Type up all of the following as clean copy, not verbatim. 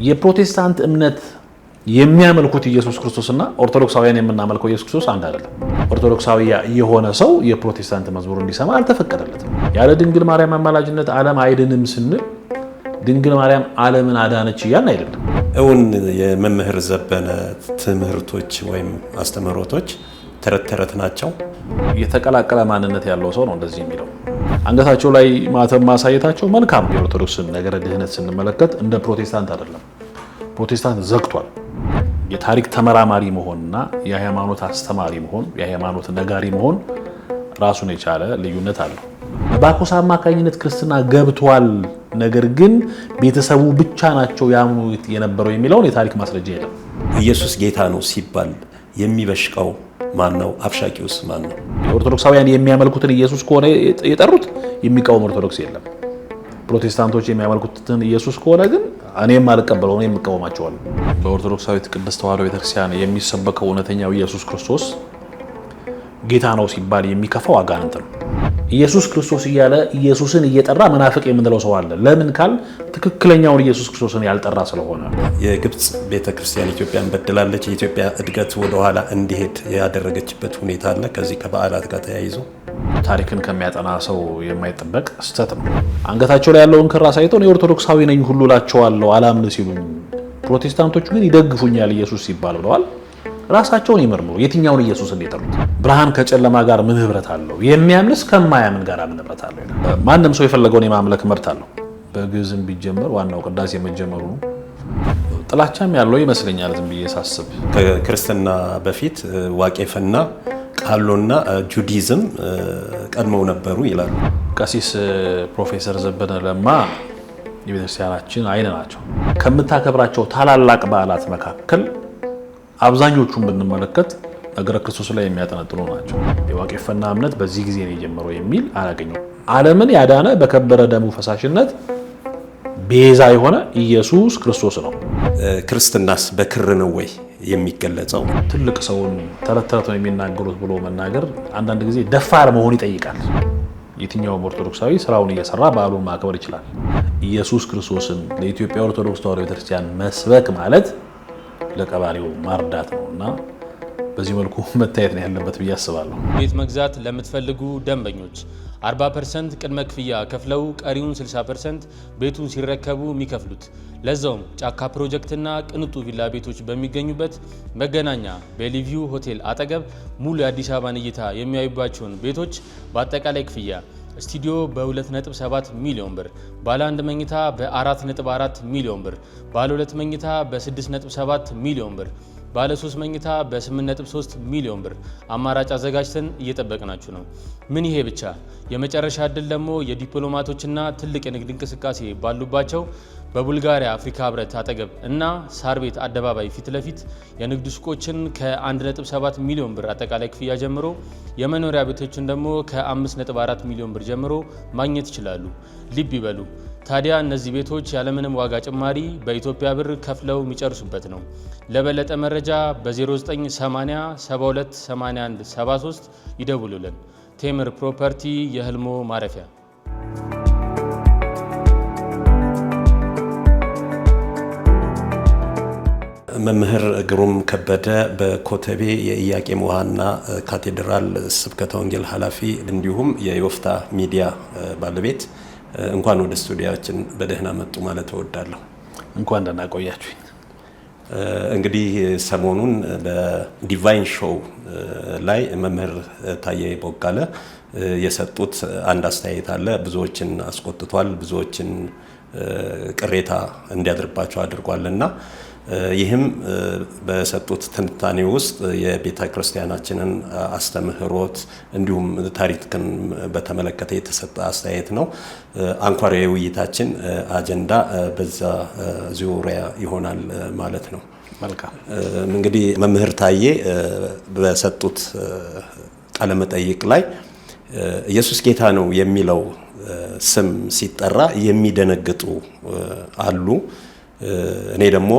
የፕሮቴስታንት እምነት የሚያመልኩት ኢየሱስ ክርስቶስና ኦርቶዶክሳውያን የምናመልከው ኢየሱስ ክርስቶስ አንድ አይደለም። ኦርቶዶክሳዊ የሆነ ሰው የፕሮቴስታንት መዝሙር እንዲሰማ አልተፈቀደለትም። ያለ ድንግል ማርያም አማላጅነት ዓለም አይድንም ስንል ድንግል ማርያም ዓለምን አዳነች እያልን አይደለም። እውን የመምህር ዘበነ ትምህርቶች ወይም አስተምህሮቶች ተረት ናቸው። የተቀላቀለ ማንነት ያለው ሰው ነው እንደዚህ የሚለው። አንገታቸው ላይ ማተም ማሳየታቸው መልካም። የኦርቶዶክስን ነገረ ድህነት ስንመለከት እንደ ፕሮቴስታንት አይደለም። ፕሮቴስታንት ዘግቷል። የታሪክ ተመራማሪ መሆንና የሃይማኖት አስተማሪ መሆን፣ የሃይማኖት ነጋሪ መሆን ራሱን የቻለ ልዩነት አለው። በባኮስ አማካኝነት ክርስትና ገብቷል፣ ነገር ግን ቤተሰቡ ብቻ ናቸው ያምኑት የነበረው የሚለውን የታሪክ ማስረጃ የለም። ኢየሱስ ጌታ ነው ሲባል የሚበሽቀው ማን ነው? አብሻቂውስ ማን ነው? ኦርቶዶክሳውያን የሚያመልኩትን ኢየሱስ ከሆነ የጠሩት የሚቃወም ኦርቶዶክስ የለም። ፕሮቴስታንቶች የሚያመልኩትን ኢየሱስ ከሆነ ግን እኔም አልቀበለው ነው የምቃወማቸዋለሁ። በኦርቶዶክሳዊት ቅድስት ተዋሕዶ ቤተክርስቲያን የሚሰበከው እውነተኛው ኢየሱስ ክርስቶስ ጌታ ነው ሲባል የሚከፋው አጋንንት ነው። ኢየሱስ ክርስቶስ እያለ ኢየሱስን እየጠራ መናፍቅ የምንለው ሰው አለ። ለምን ካል ትክክለኛውን ኢየሱስ ክርስቶስን ያልጠራ ስለሆነ። የግብጽ ቤተክርስቲያን ኢትዮጵያን በድላለች። የኢትዮጵያ እድገት ወደ ኋላ እንዲሄድ ያደረገችበት ሁኔታ አለ። ከዚህ ከበዓላት ጋር ተያይዞ ታሪክን ከሚያጠና ሰው የማይጠበቅ ስህተት ነው። አንገታቸው ላይ ያለውን ክር አሳይተው ነው የኦርቶዶክሳዊ ነኝ ሁሉ እላቸዋለሁ አላምን ሲሉኝ፣ ፕሮቴስታንቶቹ ግን ይደግፉኛል ኢየሱስ ሲባል ብለዋል። ራሳቸውን ይመርምሩ። የትኛውን ኢየሱስ እንደጠሩት። ብርሃን ከጨለማ ጋር ምን ህብረት አለው? የሚያምንስ ከማያምን ጋር ምን ህብረት አለው? ማንም ሰው የፈለገውን የማምለክ መብት አለው። በግዕዝም ቢጀመር ዋናው ቅዳሴ መጀመሩ ነው። ጥላቻም ያለው ይመስለኛል ዝም ብዬ ሳስብ። ከክርስትና በፊት ዋቄፈና ቃሎና ጁዲዝም ቀድመው ነበሩ ይላሉ። ቀሲስ ፕሮፌሰር ዘበነ ለማ የቤተክርስቲያናችን አይን ናቸው። ከምታከብራቸው ታላላቅ በዓላት መካከል አብዛኞቹን ብንመለከት ነገረ ክርስቶስ ላይ የሚያጠነጥኑ ናቸው። የዋቄፈና እምነት በዚህ ጊዜ ነው የጀመረው የሚል አላገኘው። ዓለምን ያዳነ በከበረ ደሙ ፈሳሽነት ቤዛ የሆነ ኢየሱስ ክርስቶስ ነው። ክርስትናስ በክር ነው ወይ የሚገለጸው? ትልቅ ሰውን ተረት ነው የሚናገሩት ብሎ መናገር አንዳንድ ጊዜ ደፋር መሆን ይጠይቃል። የትኛውም ኦርቶዶክሳዊ ስራውን እየሰራ በዓሉን ማክበር ይችላል። ኢየሱስ ክርስቶስን ለኢትዮጵያ ኦርቶዶክስ ተዋሕዶ ቤተክርስቲያን መስበክ ማለት ለቀባሪው ማርዳት ነውና በዚህ መልኩ መታየት ነው ያለበት ብዬ አስባለሁ። ቤት መግዛት ለምትፈልጉ ደንበኞች 40% ቅድመ ክፍያ ከፍለው ቀሪውን 60% ቤቱን ሲረከቡ የሚከፍሉት፣ ለዛውም ጫካ ፕሮጀክትና ቅንጡ ቪላ ቤቶች በሚገኙበት መገናኛ በሊቪው ሆቴል አጠገብ ሙሉ የአዲስ አበባን እይታ የሚያዩባቸውን ቤቶች በአጠቃላይ ክፍያ ስቱዲዮ በ2.7 ሚሊዮን ብር፣ ባለ 1 መኝታ በ4.4 ሚሊዮን ብር፣ ባለ 2 መኝታ በ6.7 ሚሊዮን ብር፣ ባለ 3 መኝታ በ8.3 ሚሊዮን ብር አማራጭ አዘጋጅተን እየጠበቅናችሁ ነው። ምን ይሄ ብቻ! የመጨረሻ እድል ደግሞ የዲፕሎማቶችና ትልቅ የንግድ እንቅስቃሴ ባሉባቸው በቡልጋሪያ አፍሪካ ህብረት አጠገብ እና ሳር ቤት አደባባይ ፊት ለፊት የንግድ ሱቆችን ከ1.7 ሚሊዮን ብር አጠቃላይ ክፍያ ጀምሮ የመኖሪያ ቤቶችን ደግሞ ከ5.4 ሚሊዮን ብር ጀምሮ ማግኘት ይችላሉ። ልብ ይበሉ ታዲያ እነዚህ ቤቶች ያለምንም ዋጋ ጭማሪ በኢትዮጵያ ብር ከፍለው የሚጨርሱበት ነው። ለበለጠ መረጃ በ0980 72 81 73 ይደውሉልን። ቴምር ፕሮፐርቲ የህልሞ ማረፊያ። መምህር ግሩም ከበደ በኮተቤ የኢያቄም ውሃና ካቴድራል ስብከተ ወንጌል ኃላፊ እንዲሁም የዮፍታ ሚዲያ ባለቤት፣ እንኳን ወደ ስቱዲያችን በደህና መጡ ማለት እወዳለሁ። እንኳን ደህና ቆያችሁኝ። እንግዲህ ሰሞኑን በዲቫይን ሾው ላይ መምህር ታዬ ቦጋለ የሰጡት አንድ አስተያየት አለ። ብዙዎችን አስቆጥቷል፣ ብዙዎችን ቅሬታ እንዲያድርባቸው አድርጓልና ይህም በሰጡት ትንታኔ ውስጥ የቤተ ክርስቲያናችንን አስተምህሮት እንዲሁም ታሪክን በተመለከተ የተሰጠ አስተያየት ነው። አንኳር የውይይታችን አጀንዳ በዛ ዙሪያ ይሆናል ማለት ነው። መልካም። እንግዲህ መምህር ታዬ በሰጡት ቃለ መጠይቅ ላይ ኢየሱስ ጌታ ነው የሚለው ስም ሲጠራ የሚደነግጡ አሉ። እኔ ደግሞ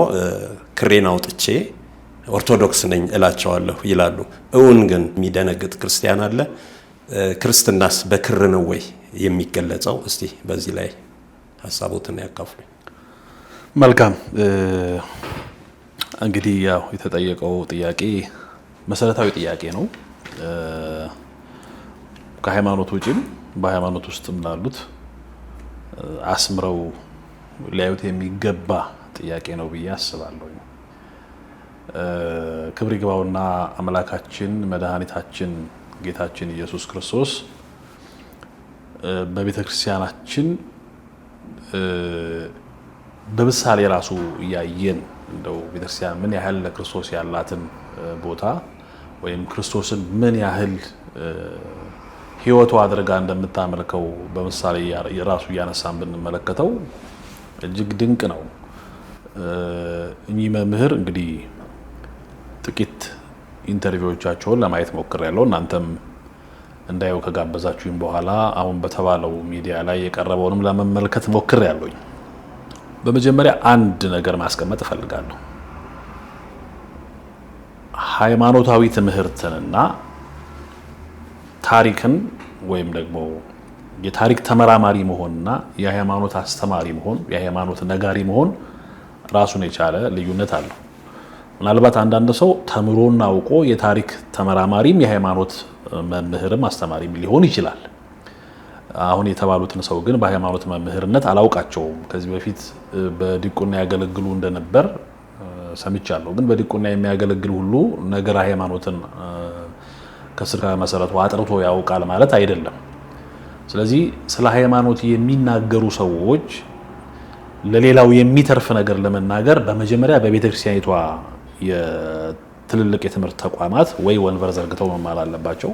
ክሬን አውጥቼ ኦርቶዶክስ ነኝ እላቸዋለሁ ይላሉ። እውን ግን የሚደነግጥ ክርስቲያን አለ? ክርስትናስ በክር ነው ወይ የሚገለጸው? እስቲ በዚህ ላይ ሐሳቦትን ያካፍሉኝ። መልካም እንግዲህ ያው የተጠየቀው ጥያቄ መሰረታዊ ጥያቄ ነው። ከሃይማኖት ውጪም በሃይማኖት ውስጥም ላሉት አስምረው ሊያዩት የሚገባ ጥያቄ ነው ብዬ አስባለሁ። ክብር ይግባውና አምላካችን መድኃኒታችን ጌታችን ኢየሱስ ክርስቶስ በቤተ ክርስቲያናችን በምሳሌ ራሱ ያየን እንደው ቤተክርስቲያን ምን ያህል ለክርስቶስ ያላትን ቦታ ወይም ክርስቶስን ምን ያህል ሕይወቱ አድርጋ እንደምታመልከው በምሳሌ ራሱ እያነሳን ብንመለከተው እጅግ ድንቅ ነው። እኚህ መምህር እንግዲህ ጥቂት ኢንተርቪዎቻቸውን ለማየት ሞክሬያለሁ። እናንተም እንዳየው ከጋበዛችሁኝ በኋላ አሁን በተባለው ሚዲያ ላይ የቀረበውንም ለመመልከት ሞክሬያለሁ። በመጀመሪያ አንድ ነገር ማስቀመጥ እፈልጋለሁ። ሃይማኖታዊ ትምህርትንና ታሪክን ወይም ደግሞ የታሪክ ተመራማሪ መሆንና የሃይማኖት አስተማሪ መሆን፣ የሃይማኖት ነጋሪ መሆን ራሱን የቻለ ልዩነት አለው። ምናልባት አንዳንድ ሰው ተምሮና አውቆ የታሪክ ተመራማሪም የሃይማኖት መምህርም አስተማሪም ሊሆን ይችላል። አሁን የተባሉትን ሰው ግን በሃይማኖት መምህርነት አላውቃቸውም። ከዚህ በፊት በዲቁና ያገለግሉ እንደነበር ሰምቻለሁ። ግን በዲቁና የሚያገለግል ሁሉ ነገረ ሃይማኖትን ከስር ከመሰረቱ አጥርቶ ያውቃል ማለት አይደለም። ስለዚህ ስለ ሃይማኖት የሚናገሩ ሰዎች ለሌላው የሚተርፍ ነገር ለመናገር በመጀመሪያ በቤተክርስቲያኒቷ የትልልቅ የትምህርት ተቋማት ወይ ወንበር ዘርግተው መማር አለባቸው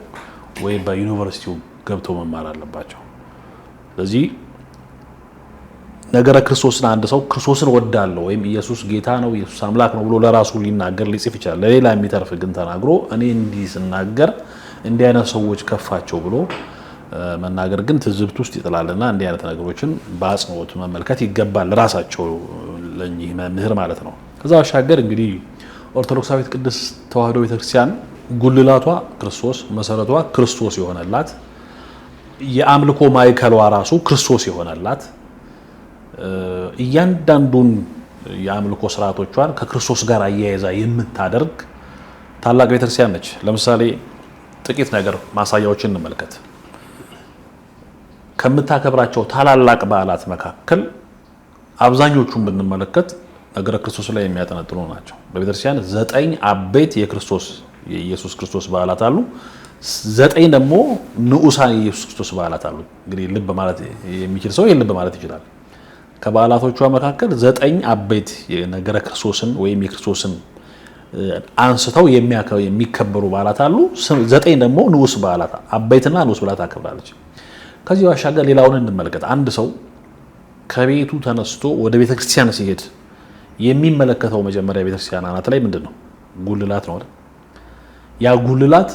ወይ በዩኒቨርሲቲው ገብተው መማር አለባቸው። ስለዚህ ነገረ ክርስቶስን አንድ ሰው ክርስቶስን ወዳለው ወይም ኢየሱስ ጌታ ነው ኢየሱስ አምላክ ነው ብሎ ለራሱ ሊናገር ሊጽፍ ይችላል። ለሌላ የሚተርፍ ግን ተናግሮ እኔ እንዲህ ስናገር እንዲህ አይነት ሰዎች ከፋቸው ብሎ መናገር ግን ትዝብት ውስጥ ይጥላልና እንዲህ አይነት ነገሮችን በአጽንኦት መመልከት ይገባል፣ ራሳቸው ለኚህ መምህር ማለት ነው። ከዛ ባሻገር እንግዲህ ኦርቶዶክሳዊት ቅድስት ተዋሕዶ ቤተክርስቲያን ጉልላቷ ክርስቶስ መሰረቷ ክርስቶስ የሆነላት የአምልኮ ማዕከሏ ራሱ ክርስቶስ የሆነላት እያንዳንዱን የአምልኮ ስርዓቶቿን ከክርስቶስ ጋር አያይዛ የምታደርግ ታላቅ ቤተክርስቲያን ነች። ለምሳሌ ጥቂት ነገር ማሳያዎችን እንመልከት። ከምታከብራቸው ታላላቅ በዓላት መካከል አብዛኞቹን ብንመለከት ነገረ ክርስቶስ ላይ የሚያጠነጥኑ ናቸው። በቤተክርስቲያን 9 አበይት የኢየሱስ ክርስቶስ በዓላት አሉ። 9 ደግሞ ንዑሳን የኢየሱስ ክርስቶስ በዓላት አሉ። እንግዲህ ልብ ማለት የሚችል ሰው ልብ ማለት ይችላል። ከበዓላቶቿ መካከል 9 አበይት የነገረ ክርስቶስን ወይም የክርስቶስን አንስተው የሚከበሩ በዓላት አሉ። 9 ደግሞ ንዑስ በዓላት አበይትና ንዑስ በዓላት አከብራለች። ከዚህ ባሻገር ሌላውን እንመልከት። አንድ ሰው ከቤቱ ተነስቶ ወደ ቤተክርስቲያን ሲሄድ የሚመለከተው መጀመሪያ ቤተክርስቲያን አናት ላይ ምንድነው? ጉልላት ነው አይደል? ያ ጉልላት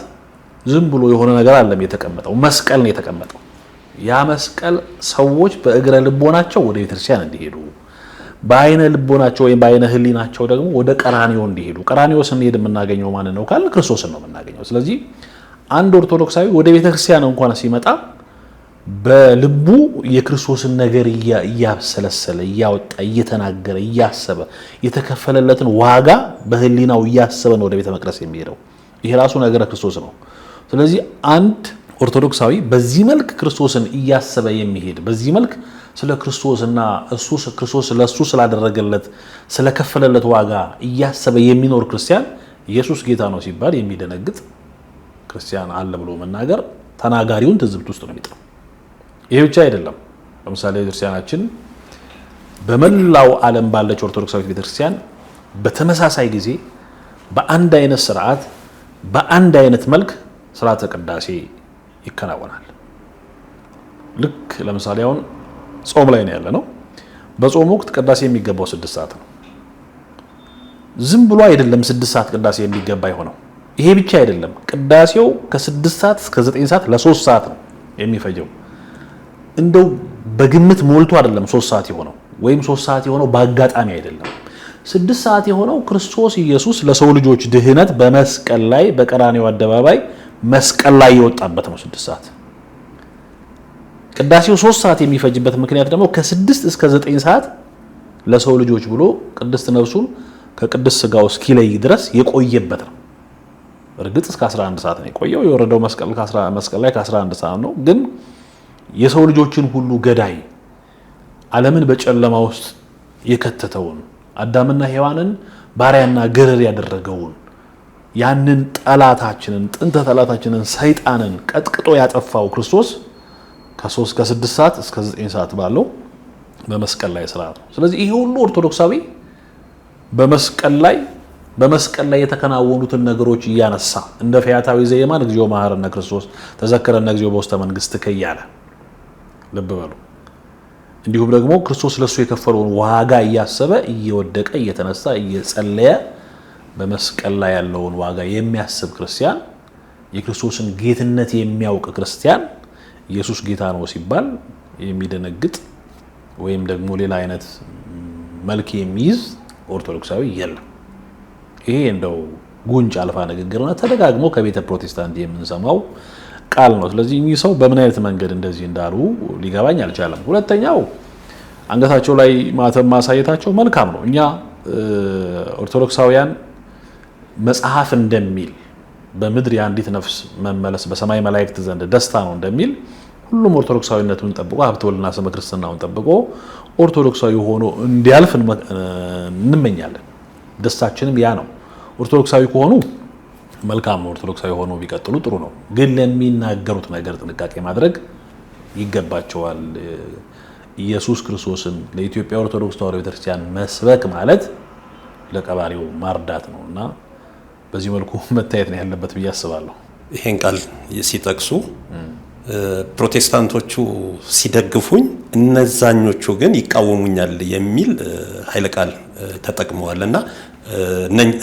ዝም ብሎ የሆነ ነገር አይደለም የተቀመጠው፣ መስቀል ነው የተቀመጠው። ያ መስቀል ሰዎች በእግረ ልቦናቸው ወደ ቤተክርስቲያን እንዲሄዱ፣ በአይነ ልቦናቸው ወይም በአይነ ህሊናቸው ደግሞ ወደ ቀራኒዮ እንዲሄዱ። ቀራኒዮ ስንሄድ የምናገኘው ማን ነው ካለ ክርስቶስን ነው የምናገኘው። ስለዚህ አንድ ኦርቶዶክሳዊ ወደ ቤተክርስቲያን እንኳን ሲመጣ በልቡ የክርስቶስን ነገር እያብሰለሰለ እያወጣ እየተናገረ እያሰበ የተከፈለለትን ዋጋ በህሊናው እያሰበ ነው ወደ ቤተ መቅደስ የሚሄደው። ይሄ ራሱ ነገረ ክርስቶስ ነው። ስለዚህ አንድ ኦርቶዶክሳዊ በዚህ መልክ ክርስቶስን እያሰበ የሚሄድ በዚህ መልክ ስለ ክርስቶስና ክርስቶስ ለሱ ስላደረገለት ስለከፈለለት ዋጋ እያሰበ የሚኖር ክርስቲያን ኢየሱስ ጌታ ነው ሲባል የሚደነግጥ ክርስቲያን አለ ብሎ መናገር ተናጋሪውን ትዝብት ውስጥ ነው የሚጥለው። ይሄ ብቻ አይደለም። ለምሳሌ ቤተክርስቲያናችን በመላው ዓለም ባለች ኦርቶዶክሳዊት ቤተክርስቲያን በተመሳሳይ ጊዜ በአንድ አይነት ስርዓት በአንድ አይነት መልክ ስርዓተ ቅዳሴ ይከናወናል። ልክ ለምሳሌ አሁን ጾም ላይ ነው ያለነው። በጾም ወቅት ቅዳሴ የሚገባው 6 ሰዓት ነው። ዝም ብሎ አይደለም 6 ሰዓት ቅዳሴ የሚገባ የሆነው። ይሄ ብቻ አይደለም። ቅዳሴው ከ6 ሰዓት እስከ 9 ሰዓት ለ3 ሰዓት ነው የሚፈጀው። እንደው በግምት ሞልቶ አይደለም 3 ሰዓት የሆነው ወይም 3 ሰዓት የሆነው በአጋጣሚ አይደለም። 6 ሰዓት የሆነው ክርስቶስ ኢየሱስ ለሰው ልጆች ድህነት በመስቀል ላይ በቀራንዮ አደባባይ መስቀል ላይ የወጣበት ነው 6 ሰዓት። ቅዳሴው 3 ሰዓት የሚፈጅበት ምክንያት ደግሞ ከ6 እስከ 9 ሰዓት ለሰው ልጆች ብሎ ቅድስት ነፍሱን ከቅድስት ስጋው እስኪለይ ድረስ የቆየበት ነው። እርግጥ እስከ 11 ሰዓት ነው የቆየው። የወረደው መስቀል ላይ ከ11 ሰዓት ነው። ግን የሰው ልጆችን ሁሉ ገዳይ ዓለምን በጨለማ ውስጥ የከተተውን አዳምና ሔዋንን ባሪያና ገረድ ያደረገውን ያንን ጠላታችንን ጥንተ ጠላታችንን ሰይጣንን ቀጥቅጦ ያጠፋው ክርስቶስ ከ6 ሰዓት እስከ 9 ሰዓት ባለው በመስቀል ላይ ስርዓት ነው። ስለዚህ ይሄ ሁሉ ኦርቶዶክሳዊ በመስቀል ላይ የተከናወኑትን ነገሮች እያነሳ እንደ ፈያታዊ ዘየማን እግዚኦ መሐረነ ክርስቶስ ተዘከረነ እግዚኦ በውስተ መንግሥትከ እያለ ልብ በሉ። እንዲሁም ደግሞ ክርስቶስ ለሱ የከፈለውን ዋጋ እያሰበ እየወደቀ እየተነሳ እየጸለየ በመስቀል ላይ ያለውን ዋጋ የሚያስብ ክርስቲያን፣ የክርስቶስን ጌትነት የሚያውቅ ክርስቲያን ኢየሱስ ጌታ ነው ሲባል የሚደነግጥ ወይም ደግሞ ሌላ አይነት መልክ የሚይዝ ኦርቶዶክሳዊ የለም። ይሄ እንደው ጉንጭ አልፋ ንግግርና ተደጋግሞ ከቤተ ፕሮቴስታንት የምንሰማው ቃል ነው። ስለዚህ እኚህ ሰው በምን አይነት መንገድ እንደዚህ እንዳሉ ሊገባኝ አልቻለም። ሁለተኛው አንገታቸው ላይ ማተም ማሳየታቸው መልካም ነው። እኛ ኦርቶዶክሳውያን መጽሐፍ እንደሚል በምድር የአንዲት ነፍስ መመለስ በሰማይ መላእክት ዘንድ ደስታ ነው እንደሚል ሁሉም ኦርቶዶክሳዊነቱን ጠብቆ ሀብተ ወልድና ስመ ክርስትናውን ጠብቆ ኦርቶዶክሳዊ ሆኖ እንዲያልፍ እንመኛለን። ደስታችንም ያ ነው። ኦርቶዶክሳዊ ከሆኑ መልካም ነው። ኦርቶዶክሳዊ ሆኖ ቢቀጥሉ ጥሩ ነው። ግን ለሚናገሩት ነገር ጥንቃቄ ማድረግ ይገባቸዋል። ኢየሱስ ክርስቶስን ለኢትዮጵያ ኦርቶዶክስ ተዋሕዶ ቤተክርስቲያን መስበክ ማለት ለቀባሪው ማርዳት ነውና በዚህ መልኩ መታየት ነው ያለበት ብዬ አስባለሁ። ይሄን ቃል ሲጠቅሱ ፕሮቴስታንቶቹ ሲደግፉኝ እነዛኞቹ ግን ይቃወሙኛል የሚል ኃይለ ቃል ተጠቅመዋልና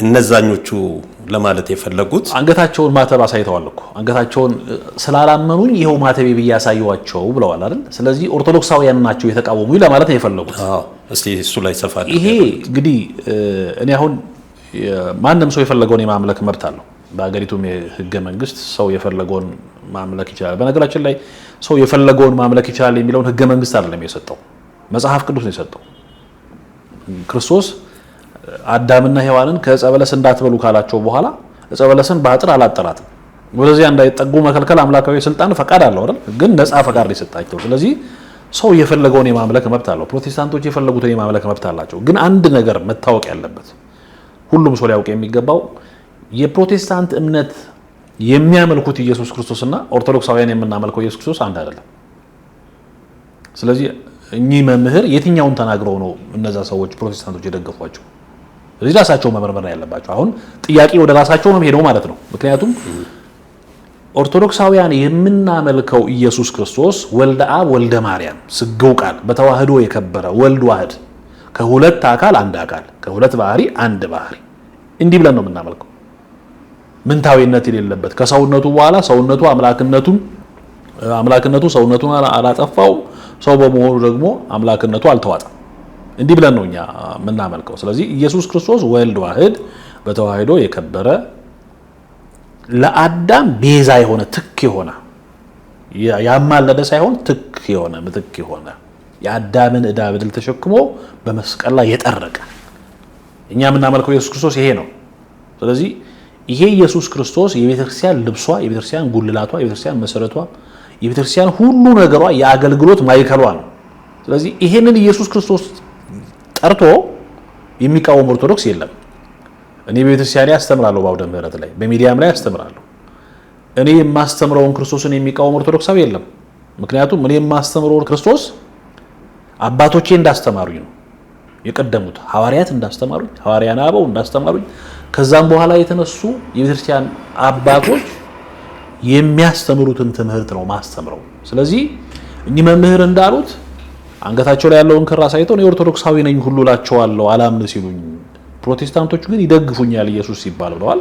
እነዛኞቹ ለማለት የፈለጉት አንገታቸውን ማተብ አሳይተዋል እኮ አንገታቸውን ስላላመኑኝ ይሄው ማተቤ ብዬ ያሳየዋቸው ብለዋል አይደል? ስለዚህ ኦርቶዶክሳውያን ናቸው የተቃወሙኝ ለማለት ነው የፈለጉት። እስቲ እሱ ላይ ሰፋ ይሄ እንግዲህ እኔ አሁን ማንም ሰው የፈለገውን የማምለክ መብት አለው። በአገሪቱም የህገ መንግስት ሰው የፈለገውን ማምለክ ይችላል። በነገራችን ላይ ሰው የፈለገውን ማምለክ ይችላል የሚለውን ህገ መንግስት አይደለም የሰጠው፣ መጽሐፍ ቅዱስ ነው የሰጠው። ክርስቶስ አዳምና ሔዋንን ከዕፀ በለስ እንዳትበሉ ካላቸው በኋላ ዕፀ በለስን በአጥር አላጠራትም። ወደዚያ እንዳይጠጉ መከልከል አምላካዊ ስልጣን ፈቃድ አለው አይደል? ግን ነፃ ፈቃድ ነው የሰጣቸው። ስለዚህ ሰው የፈለገውን የማምለክ መብት አለው። ፕሮቴስታንቶች የፈለጉትን የማምለክ መብት አላቸው። ግን አንድ ነገር መታወቅ ያለበት ሁሉም ሰው ሊያውቅ የሚገባው የፕሮቴስታንት እምነት የሚያመልኩት ኢየሱስ ክርስቶስና ኦርቶዶክሳውያን የምናመልከው ኢየሱስ ክርስቶስ አንድ አይደለም። ስለዚህ እኚህ መምህር የትኛውን ተናግረው ነው እነዛ ሰዎች ፕሮቴስታንቶች የደገፏቸው? ስለዚህ ራሳቸው መመርመር ያለባቸው። አሁን ጥያቄ ወደ ራሳቸው ነው ሄደው ማለት ነው። ምክንያቱም ኦርቶዶክሳውያን የምናመልከው ኢየሱስ ክርስቶስ ወልደ አብ ወልደ ማርያም ስግው ቃል በተዋህዶ የከበረ ወልድ ዋህድ ከሁለት አካል አንድ አካል ከሁለት ባህሪ አንድ ባህሪ እንዲህ ብለን ነው የምናመልከው። ምንታዊነት የሌለበት ከሰውነቱ በኋላ ሰውነቱ አምላክነቱ ሰውነቱን አላጠፋው፣ ሰው በመሆኑ ደግሞ አምላክነቱ አልተዋጠም። እንዲህ ብለን ነው እኛ የምናመልከው። ስለዚህ ኢየሱስ ክርስቶስ ወልድ ዋህድ በተዋህዶ የከበረ ለአዳም ቤዛ የሆነ ትክ የሆነ ያማለደ ሳይሆን ትክ የሆነ ምትክ የሆነ የአዳምን ዕዳ በደል ተሸክሞ በመስቀል ላይ የጠረቀ እኛ የምናመልከው ኢየሱስ ክርስቶስ ይሄ ነው። ስለዚህ ይሄ ኢየሱስ ክርስቶስ የቤተክርስቲያን ልብሷ፣ የቤተክርስቲያን ጉልላቷ፣ የቤተክርስቲያን መሰረቷ፣ የቤተክርስቲያን ሁሉ ነገሯ፣ የአገልግሎት ማይከሏ ነው። ስለዚህ ይሄንን ኢየሱስ ክርስቶስ ጠርቶ የሚቃወም ኦርቶዶክስ የለም። እኔ በቤተክርስቲያን አስተምራለሁ፣ በአውደ ምሕረት ላይ በሚዲያም ላይ አስተምራለሁ። እኔ የማስተምረውን ክርስቶስን የሚቃወም ኦርቶዶክሳዊ የለም። ምክንያቱም እኔ የማስተምረውን ክርስቶስ አባቶቼ እንዳስተማሩኝ ነው የቀደሙት ሐዋርያት እንዳስተማሩኝ፣ ሐዋርያነ አበው እንዳስተማሩኝ፣ ከዛም በኋላ የተነሱ የቤተክርስቲያን አባቶች የሚያስተምሩትን ትምህርት ነው ማስተምረው። ስለዚህ እኚህ መምህር እንዳሉት አንገታቸው ላይ ያለውን ክር አሳይተው እኔ ኦርቶዶክሳዊ ነኝ ሁሉ እላቸዋለሁ አላምን ሲሉኝ፣ ፕሮቴስታንቶቹ ግን ይደግፉኛል ኢየሱስ ሲባል ብለዋል።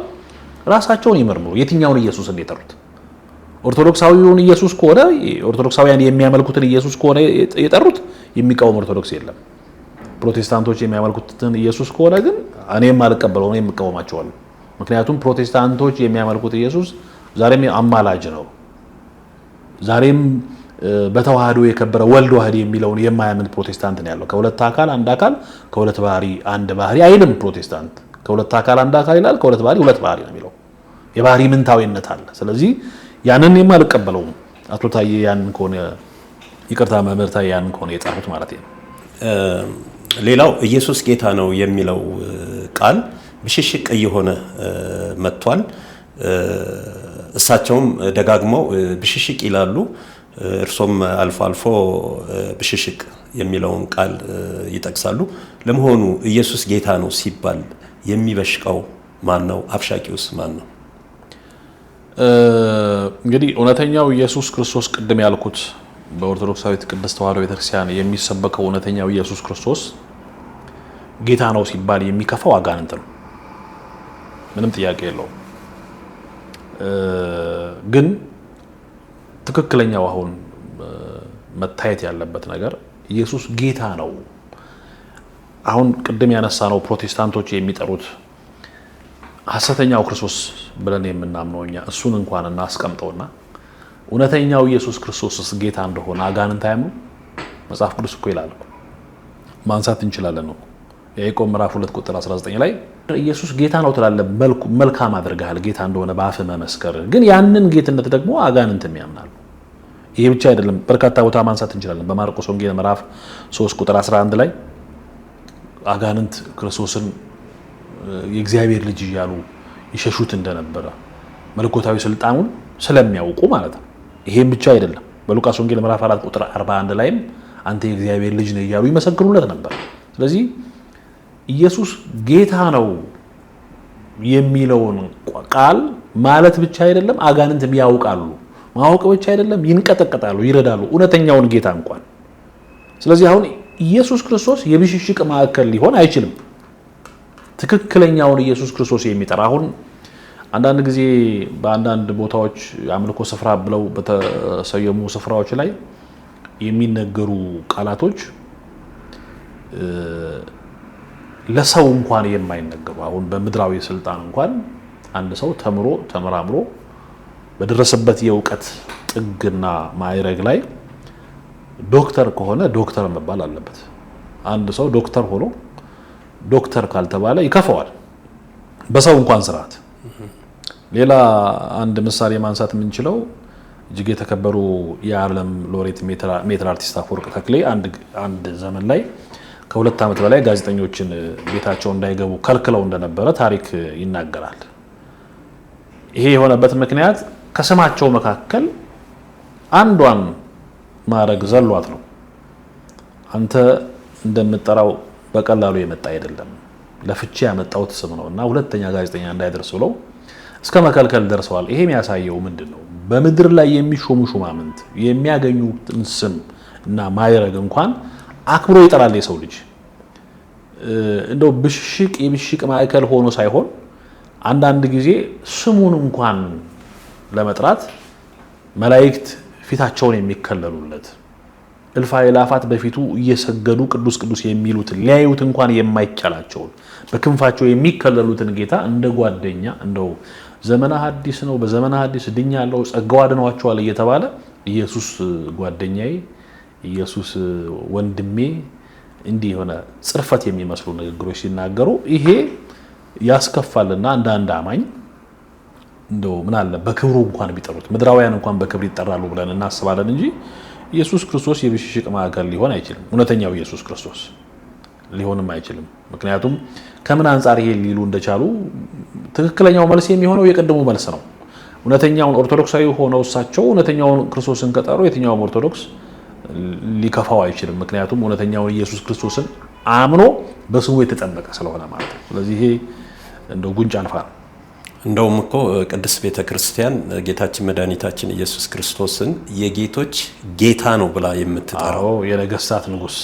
ራሳቸውን ይመርምሩ። የትኛውን ኢየሱስ እንደጠሩት ኦርቶዶክሳዊውን ኢየሱስ ከሆነ ኦርቶዶክሳውያን የሚያመልኩትን ኢየሱስ ከሆነ የጠሩት የሚቃወም ኦርቶዶክስ የለም። ፕሮቴስታንቶች የሚያመልኩትን ኢየሱስ ከሆነ ግን እኔም አልቀበለው፣ እኔም እቃወማቸዋለሁ። ምክንያቱም ፕሮቴስታንቶች የሚያመልኩት ኢየሱስ ዛሬም አማላጅ ነው፣ ዛሬም በተዋህዶ የከበረ ወልድ ዋህድ የሚለውን የማያምን ፕሮቴስታንት ነው ያለው። ከሁለት አካል አንድ አካል ከሁለት ባህሪ አንድ ባህሪ አይልም ፕሮቴስታንት። ከሁለት አካል አንድ አካል ይላል፣ ከሁለት ባህሪ ሁለት ባህሪ ነው የሚለው። የባህሪ ምንታዊነት አለ። ስለዚህ ያንን የማልቀበለውም አቶ ታዬ ያንን ከሆነ ይቅርታ መምህር ታዬ ያንን ከሆነ የጻፉት ማለት ነው። ሌላው ኢየሱስ ጌታ ነው የሚለው ቃል ብሽሽቅ እየሆነ መጥቷል። እሳቸውም ደጋግመው ብሽሽቅ ይላሉ። እርሶም አልፎ አልፎ ብሽሽቅ የሚለውን ቃል ይጠቅሳሉ። ለመሆኑ ኢየሱስ ጌታ ነው ሲባል የሚበሽቀው ማን ነው? አብሻቂውስ ማን ነው? እንግዲህ እውነተኛው ኢየሱስ ክርስቶስ ቅድም ያልኩት በኦርቶዶክሳዊት ቅድስት ተዋሕዶ ቤተክርስቲያን የሚሰበከው እውነተኛው ኢየሱስ ክርስቶስ ጌታ ነው ሲባል የሚከፋው አጋንንት ነው። ምንም ጥያቄ የለውም። ግን ትክክለኛው አሁን መታየት ያለበት ነገር ኢየሱስ ጌታ ነው። አሁን ቅድም ያነሳነው ፕሮቴስታንቶች የሚጠሩት ሐሰተኛው ክርስቶስ ብለን የምናምነው እኛ እሱን እንኳን እናስቀምጠውና እውነተኛው ኢየሱስ ክርስቶስስ ጌታ እንደሆነ አጋንንት አያምኑ? መጽሐፍ ቅዱስ እኮ ይላል። ማንሳት እንችላለን ነው ያዕቆብ ምዕራፍ 2 ቁጥር 19 ላይ ኢየሱስ ጌታ ነው ትላለህ፣ መልካም አድርገሃል ጌታ እንደሆነ በአፍህ መመስከር፣ ግን ያንን ጌትነት ደግሞ አጋንንትም ያምናሉ። ይሄ ብቻ አይደለም፣ በርካታ ቦታ ማንሳት እንችላለን። በማርቆስ ወንጌል ምዕራፍ 3 ቁጥር 11 ላይ አጋንንት ክርስቶስን የእግዚአብሔር ልጅ እያሉ ይሸሹት እንደነበረ መለኮታዊ ስልጣኑን ስለሚያውቁ ማለት ነው። ይሄም ብቻ አይደለም፣ በሉቃስ ወንጌል ምዕራፍ 4 ቁጥር 41 ላይም አንተ የእግዚአብሔር ልጅ ነህ እያሉ ይመሰክሩለት ነበር። ስለዚህ ኢየሱስ ጌታ ነው የሚለውን ቃል ማለት ብቻ አይደለም፣ አጋንንትም ያውቃሉ። ማወቅ ብቻ አይደለም፣ ይንቀጠቀጣሉ፣ ይረዳሉ እውነተኛውን ጌታ እንኳን። ስለዚህ አሁን ኢየሱስ ክርስቶስ የብሽሽቅ ማዕከል ሊሆን አይችልም። ትክክለኛውን ኢየሱስ ክርስቶስ የሚጠራ አሁን አንዳንድ ጊዜ በአንዳንድ ቦታዎች አምልኮ ስፍራ ብለው በተሰየሙ ስፍራዎች ላይ የሚነገሩ ቃላቶች ለሰው እንኳን የማይነገሩ አሁን በምድራዊ ስልጣን እንኳን አንድ ሰው ተምሮ ተመራምሮ በደረሰበት የእውቀት ጥግና ማዕረግ ላይ ዶክተር ከሆነ ዶክተር መባል አለበት። አንድ ሰው ዶክተር ሆኖ ዶክተር ካልተባለ ይከፈዋል በሰው እንኳን ስርዓት። ሌላ አንድ ምሳሌ ማንሳት የምንችለው እጅግ የተከበሩ የዓለም ሎሬት ሜትር አርቲስት አፈወርቅ ተክሌ አንድ ዘመን ላይ ከ2 ዓመት በላይ ጋዜጠኞችን ቤታቸው እንዳይገቡ ከልክለው እንደነበረ ታሪክ ይናገራል። ይሄ የሆነበት ምክንያት ከስማቸው መካከል አንዷን ማዕረግ ዘሏት ነው። አንተ እንደምትጠራው በቀላሉ የመጣ አይደለም፣ ለፍቼ ያመጣሁት ስም ነው እና ሁለተኛ ጋዜጠኛ እንዳይደርስ ብለው እስከ መከልከል ደርሰዋል። ይሄ የሚያሳየው ምንድነው? በምድር ላይ የሚሾሙ ሹማምንት የሚያገኙትን ስም እና ማዕረግ እንኳን አክብሮ ይጠራል የሰው ልጅ። እንደው የብሽሽቅ ማዕከል ሆኖ ሳይሆን አንዳንድ ጊዜ ስሙን እንኳን ለመጥራት መላእክት ፊታቸውን የሚከለሉለት እልፍ አእላፋት በፊቱ እየሰገዱ ቅዱስ ቅዱስ የሚሉትን ሊያዩት እንኳን የማይቻላቸውን በክንፋቸው የሚከለሉትን ጌታ እንደ ጓደኛ እንደው ዘመነ ሐዲስ ነው በዘመነ ሐዲስ ድኛለሁ ጸጋው አድኗቸዋል እየተባለ ኢየሱስ ጓደኛዬ፣ ኢየሱስ ወንድሜ እንዲህ ሆነ ጽርፈት የሚመስሉ ንግግሮች ሲናገሩ ይሄ ያስከፋልና አንዳንድ አማኝ እንደው ምን አለ በክብሩ እንኳን ቢጠሩት ምድራውያን እንኳን በክብር ይጠራሉ ብለን እናስባለን እንጂ ኢየሱስ ክርስቶስ የብሽሽቅ ማዕከል ሊሆን አይችልም። እውነተኛው ኢየሱስ ክርስቶስ ሊሆንም አይችልም። ምክንያቱም ከምን አንጻር ይሄ ሊሉ እንደቻሉ ትክክለኛው መልስ የሚሆነው የቀደሙ መልስ ነው። እውነተኛውን ኦርቶዶክሳዊ ሆነው እሳቸው እውነተኛውን ክርስቶስን ከጠሩ የትኛውም ኦርቶዶክስ ሊከፋው አይችልም። ምክንያቱም እውነተኛውን ኢየሱስ ክርስቶስን አምኖ በስሙ የተጠመቀ ስለሆነ ማለት ነው። ስለዚህ ይሄ እንደው ጉንጭ አልፋ ነው። እንደውም እኮ ቅድስት ቤተ ክርስቲያን ጌታችን መድኃኒታችን ኢየሱስ ክርስቶስን የጌቶች ጌታ ነው ብላ የምትጠራው የነገስታት ንጉስ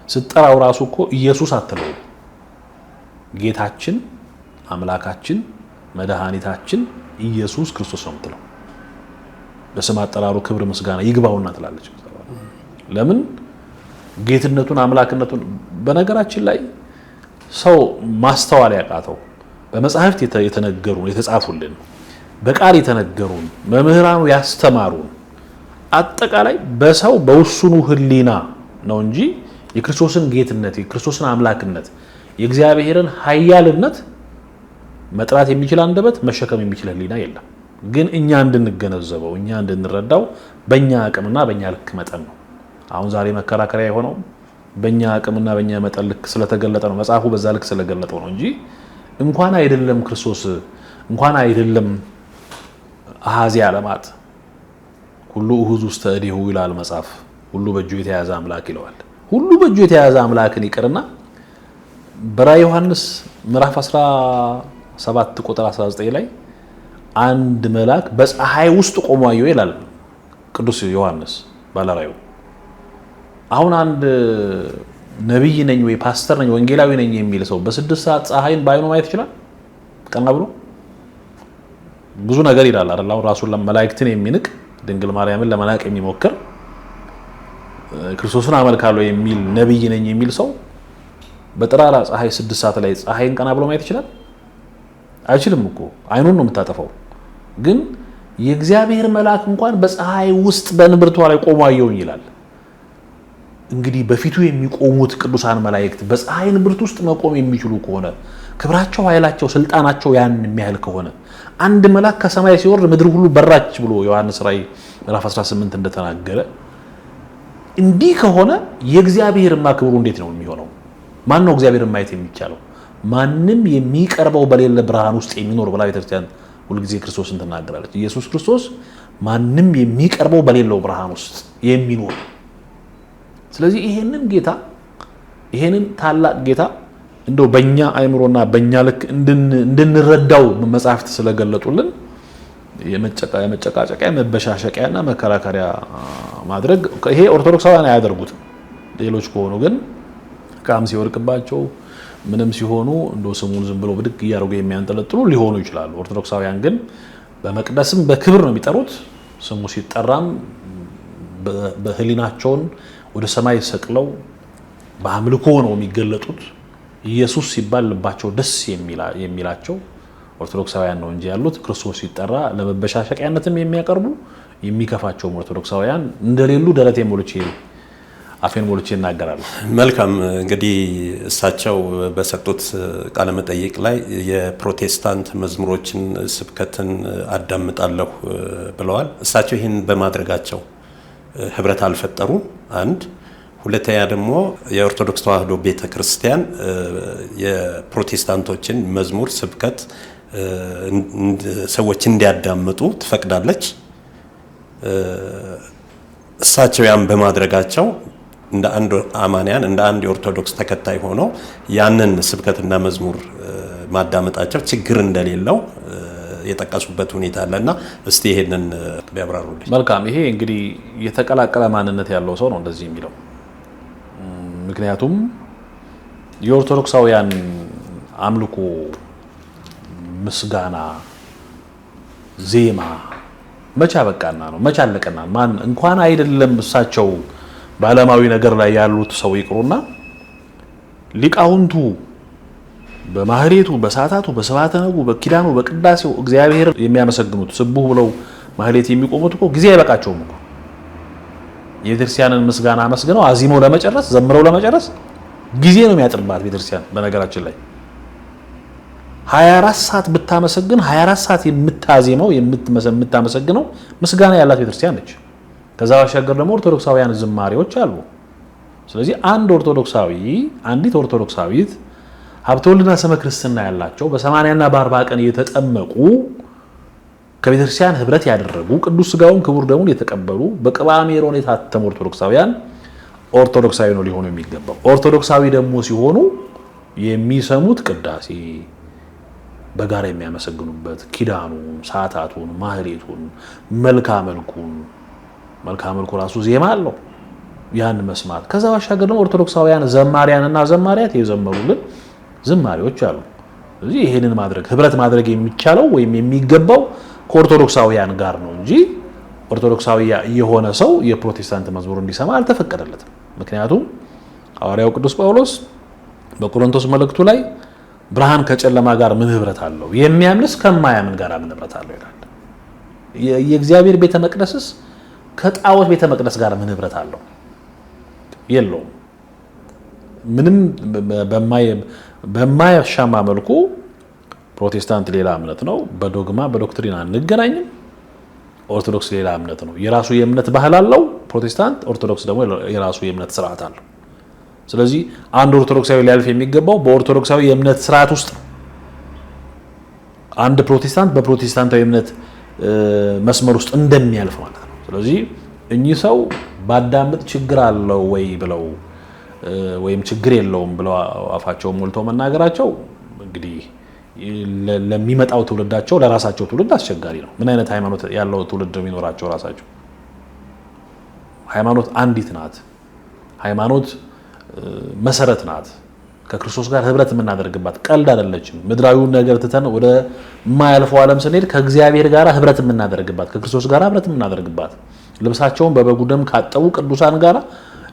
ስትጠራው ራሱ እኮ ኢየሱስ አትለው፣ ጌታችን አምላካችን መድኃኒታችን ኢየሱስ ክርስቶስ ነው የምትለው። በስም አጠራሩ ክብር ምስጋና ይግባውና ትላለች። ለምን ጌትነቱን አምላክነቱን በነገራችን ላይ ሰው ማስተዋል ያቃተው በመጽሐፍት የተነገሩን የተጻፉልን በቃል የተነገሩን መምህራኑ ያስተማሩን አጠቃላይ በሰው በውሱኑ ህሊና ነው እንጂ የክርስቶስን ጌትነት የክርስቶስን አምላክነት የእግዚአብሔርን ኃያልነት መጥራት የሚችል አንደበት መሸከም የሚችል ህሊና የለም። ግን እኛ እንድንገነዘበው እኛ እንድንረዳው በእኛ አቅምና በእኛ ልክ መጠን ነው። አሁን ዛሬ መከራከሪያ የሆነው በእኛ አቅምና በእኛ መጠን ልክ ስለተገለጠ ነው። መጽሐፉ በዛ ልክ ስለገለጠው ነው እንጂ እንኳን አይደለም ክርስቶስ እንኳን አይደለም አሃዚ ዓለማት ሁሉ እሁዝ ውስጥ እዲሁ ይላል መጽሐፍ። ሁሉ በእጁ የተያዘ አምላክ ይለዋል። ሁሉ በእጁ የተያዘ አምላክን ይቅርና በራዕየ ዮሐንስ ምዕራፍ 17 ቁጥር 19 ላይ አንድ መልአክ በፀሐይ ውስጥ ቆሞ አየሁ ይላል ቅዱስ ዮሐንስ ባለራዕዩ። አሁን አንድ ነብይ ነኝ ወይ ፓስተር ነኝ ወንጌላዊ ነኝ የሚል ሰው በ6 ሰዓት ፀሐይን ባይኑ ማየት ይችላል? ቀና ብሎ ብዙ ነገር ይላል አይደል? አሁን ራሱን ለመላእክትን የሚንቅ ድንግል ማርያምን ለመናቅ የሚሞክር ክርስቶስን አመልካለሁ የሚል ነብይ ነኝ የሚል ሰው በጠራራ ፀሐይ 6 ሰዓት ላይ ፀሐይን ቀና ብሎ ማየት ይችላል? አይችልም እኮ አይኑን ነው የምታጠፋው። ግን የእግዚአብሔር መልአክ እንኳን በፀሐይ ውስጥ በንብርቷ ላይ ቆሞ አየሁኝ ይላል። እንግዲህ በፊቱ የሚቆሙት ቅዱሳን መላእክት በፀሐይ ንብርት ውስጥ መቆም የሚችሉ ከሆነ ክብራቸው፣ ኃይላቸው፣ ስልጣናቸው ያን የሚያህል ከሆነ አንድ መልአክ ከሰማይ ሲወርድ ምድር ሁሉ በራች ብሎ ዮሐንስ ራዕይ ምዕራፍ 18 እንደተናገረ እንዲህ ከሆነ የእግዚአብሔርማ ክብሩ እንዴት ነው የሚሆነው? ማን ነው እግዚአብሔርን ማየት የሚቻለው? ማንም የሚቀርበው በሌለ ብርሃን ውስጥ የሚኖር ብላ ቤተክርስቲያን ሁልጊዜ ክርስቶስን ትናገራለች። ኢየሱስ ክርስቶስ ማንም የሚቀርበው በሌለው ብርሃን ውስጥ የሚኖር። ስለዚህ ይሄንን ጌታ ይሄንን ታላቅ ጌታ እንደው በእኛ አእምሮና በእኛ ልክ እንድንረዳው መጻሕፍት ስለገለጡልን የመጨቃጨቂያ መበሻሸቂያና መከራከሪያ ማድረግ ይሄ ኦርቶዶክሳውያን አያደርጉትም። ሌሎች ከሆኑ ግን ቃም ሲወርቅባቸው ምንም ሲሆኑ እንደው ስሙን ዝም ብሎ ብድግ እያደረጉ የሚያንጠለጥሉ ሊሆኑ ይችላሉ። ኦርቶዶክሳውያን ግን በመቅደስም በክብር ነው የሚጠሩት። ስሙ ሲጠራም በህሊናቸውን ወደ ሰማይ ሰቅለው በአምልኮ ነው የሚገለጡት። ኢየሱስ ሲባል ልባቸው ደስ የሚላቸው ኦርቶዶክሳውያን ነው እንጂ ያሉት ክርስቶስ ሲጠራ ለመበሻሸቂያነትም የሚያቀርቡ የሚከፋቸው ኦርቶዶክሳውያን እንደሌሉ ደረቴን ሞልቼ አፌን ሞልቼ እናገራለሁ። መልካም እንግዲህ እሳቸው በሰጡት ቃለ መጠይቅ ላይ የፕሮቴስታንት መዝሙሮችን ስብከትን አዳምጣለሁ ብለዋል። እሳቸው ይህን በማድረጋቸው ህብረት አልፈጠሩም። አንድ ሁለተኛ ደግሞ የኦርቶዶክስ ተዋሕዶ ቤተክርስቲያን የፕሮቴስታንቶችን መዝሙር ስብከት ሰዎች እንዲያዳምጡ ትፈቅዳለች። እሳቸው ያን በማድረጋቸው እንደ አንድ አማንያን እንደ አንድ የኦርቶዶክስ ተከታይ ሆነው ያንን ስብከትና መዝሙር ማዳመጣቸው ችግር እንደሌለው የጠቀሱበት ሁኔታ አለና እስቲ ይሄንን ቢያብራሩልኝ። መልካም። ይሄ እንግዲህ የተቀላቀለ ማንነት ያለው ሰው ነው እንደዚህ የሚለው። ምክንያቱም የኦርቶዶክሳውያን አምልኮ፣ ምስጋና፣ ዜማ መቻ በቃና ነው መቻ አለቀና ማን እንኳን አይደለም እሳቸው በዓለማዊ ነገር ላይ ያሉት ሰው ይቅሩና ሊቃውንቱ በማህሌቱ፣ በሰዓታቱ፣ በስብሐተ ነግሁ፣ በኪዳኑ፣ በቅዳሴው እግዚአብሔር የሚያመሰግኑት ስቡህ ብለው ማህሌት የሚቆሙት እኮ ጊዜ አይበቃቸውም እኮ። የቤተክርስቲያንን ምስጋና አመስግነው አዚመው ለመጨረስ ዘምረው ለመጨረስ ጊዜ ነው የሚያጥርባት ቤተክርስቲያን። በነገራችን ላይ 24 ሰዓት ብታመሰግን 24 ሰዓት የምታዜመው የምታመሰግነው ምስጋና ያላት ቤተክርስቲያን ነች። ከዛ ባሻገር ደግሞ ኦርቶዶክሳውያን ዝማሬዎች አሉ። ስለዚህ አንዲት ኦርቶዶክሳዊት ሀብተ ወልድና ስመ ክርስትና ያላቸው በ80ና በ40 ቀን የተጠመቁ ከቤተክርስቲያን ህብረት ያደረጉ ቅዱስ ሥጋውን ክቡር ደሙን የተቀበሉ በቅባ ሜሮን የታተሙ ኦርቶዶክሳዊ ነው ሊሆኑ የሚገባው። ኦርቶዶክሳዊ ደግሞ ሲሆኑ የሚሰሙት ቅዳሴ፣ በጋራ የሚያመሰግኑበት ኪዳኑን፣ ሰዓታቱን፣ ማህሌቱን፣ መልካ መልኩ ራሱ ዜማ አለው ያን መስማት። ከዛ ባሻገር ደግሞ ኦርቶዶክሳውያን ዘማሪያንና ዘማሪያት የዘመሩልን ዝማሬዎች አሉ። ስለዚህ ይሄንን ህብረት ማድረግ የሚቻለው ወይም የሚገባው ከኦርቶዶክሳውያን ጋር ነው እንጂ ኦርቶዶክሳዊ የሆነ ሰው የፕሮቴስታንት መዝሙር እንዲሰማ አልተፈቀደለትም። ምክንያቱም ሐዋርያው ቅዱስ ጳውሎስ በቆሮንቶስ መልእክቱ ላይ ብርሃን ከጨለማ ጋር ምን ህብረት አለው? የሚያምንስ ከማያምን ጋር ምን ህብረት አለው ይላል። የእግዚአብሔር ቤተ መቅደስስ ከጣዖት ቤተ መቅደስ ጋር ምን ህብረት አለው? የለውም። ምንም በማያሻማ መልኩ ፕሮቴስታንት ሌላ እምነት ነው፣ በዶግማ በዶክትሪን አንገናኝም። ኦርቶዶክስ ሌላ እምነት ነው፣ የራሱ የእምነት ባህል አለው ፕሮቴስታንት። ኦርቶዶክስ ደግሞ የራሱ የእምነት ስርዓት አለው። ስለዚህ አንድ ኦርቶዶክሳዊ ሊያልፍ የሚገባው በኦርቶዶክሳዊ የእምነት ስርዓት ውስጥ፣ አንድ ፕሮቴስታንት በፕሮቴስታንታዊ እምነት መስመር ውስጥ እንደሚያልፍ ማለት ነው። ስለዚህ እኚህ ሰው ባዳምጥ ችግር አለው ወይ ብለው ወይም ችግር የለውም ብለው አፋቸውን ሞልተው መናገራቸው እንግዲህ ለሚመጣው ትውልዳቸው ለራሳቸው ትውልድ አስቸጋሪ ነው። ምን አይነት ሃይማኖት ያለው ትውልድ ነው የሚኖራቸው? ራሳቸው ሃይማኖት አንዲት ናት። ሃይማኖት መሰረት ናት። ከክርስቶስ ጋር ህብረት የምናደርግባት ቀልድ አይደለችም። ምድራዊውን ነገር ትተን ወደ ማያልፈው ዓለም ስንሄድ ከእግዚአብሔር ጋር ህብረት የምናደርግባት፣ ከክርስቶስ ጋር ህብረት የምናደርግባት፣ ልብሳቸውን በበጉ ደም ካጠቡ ቅዱሳን ጋር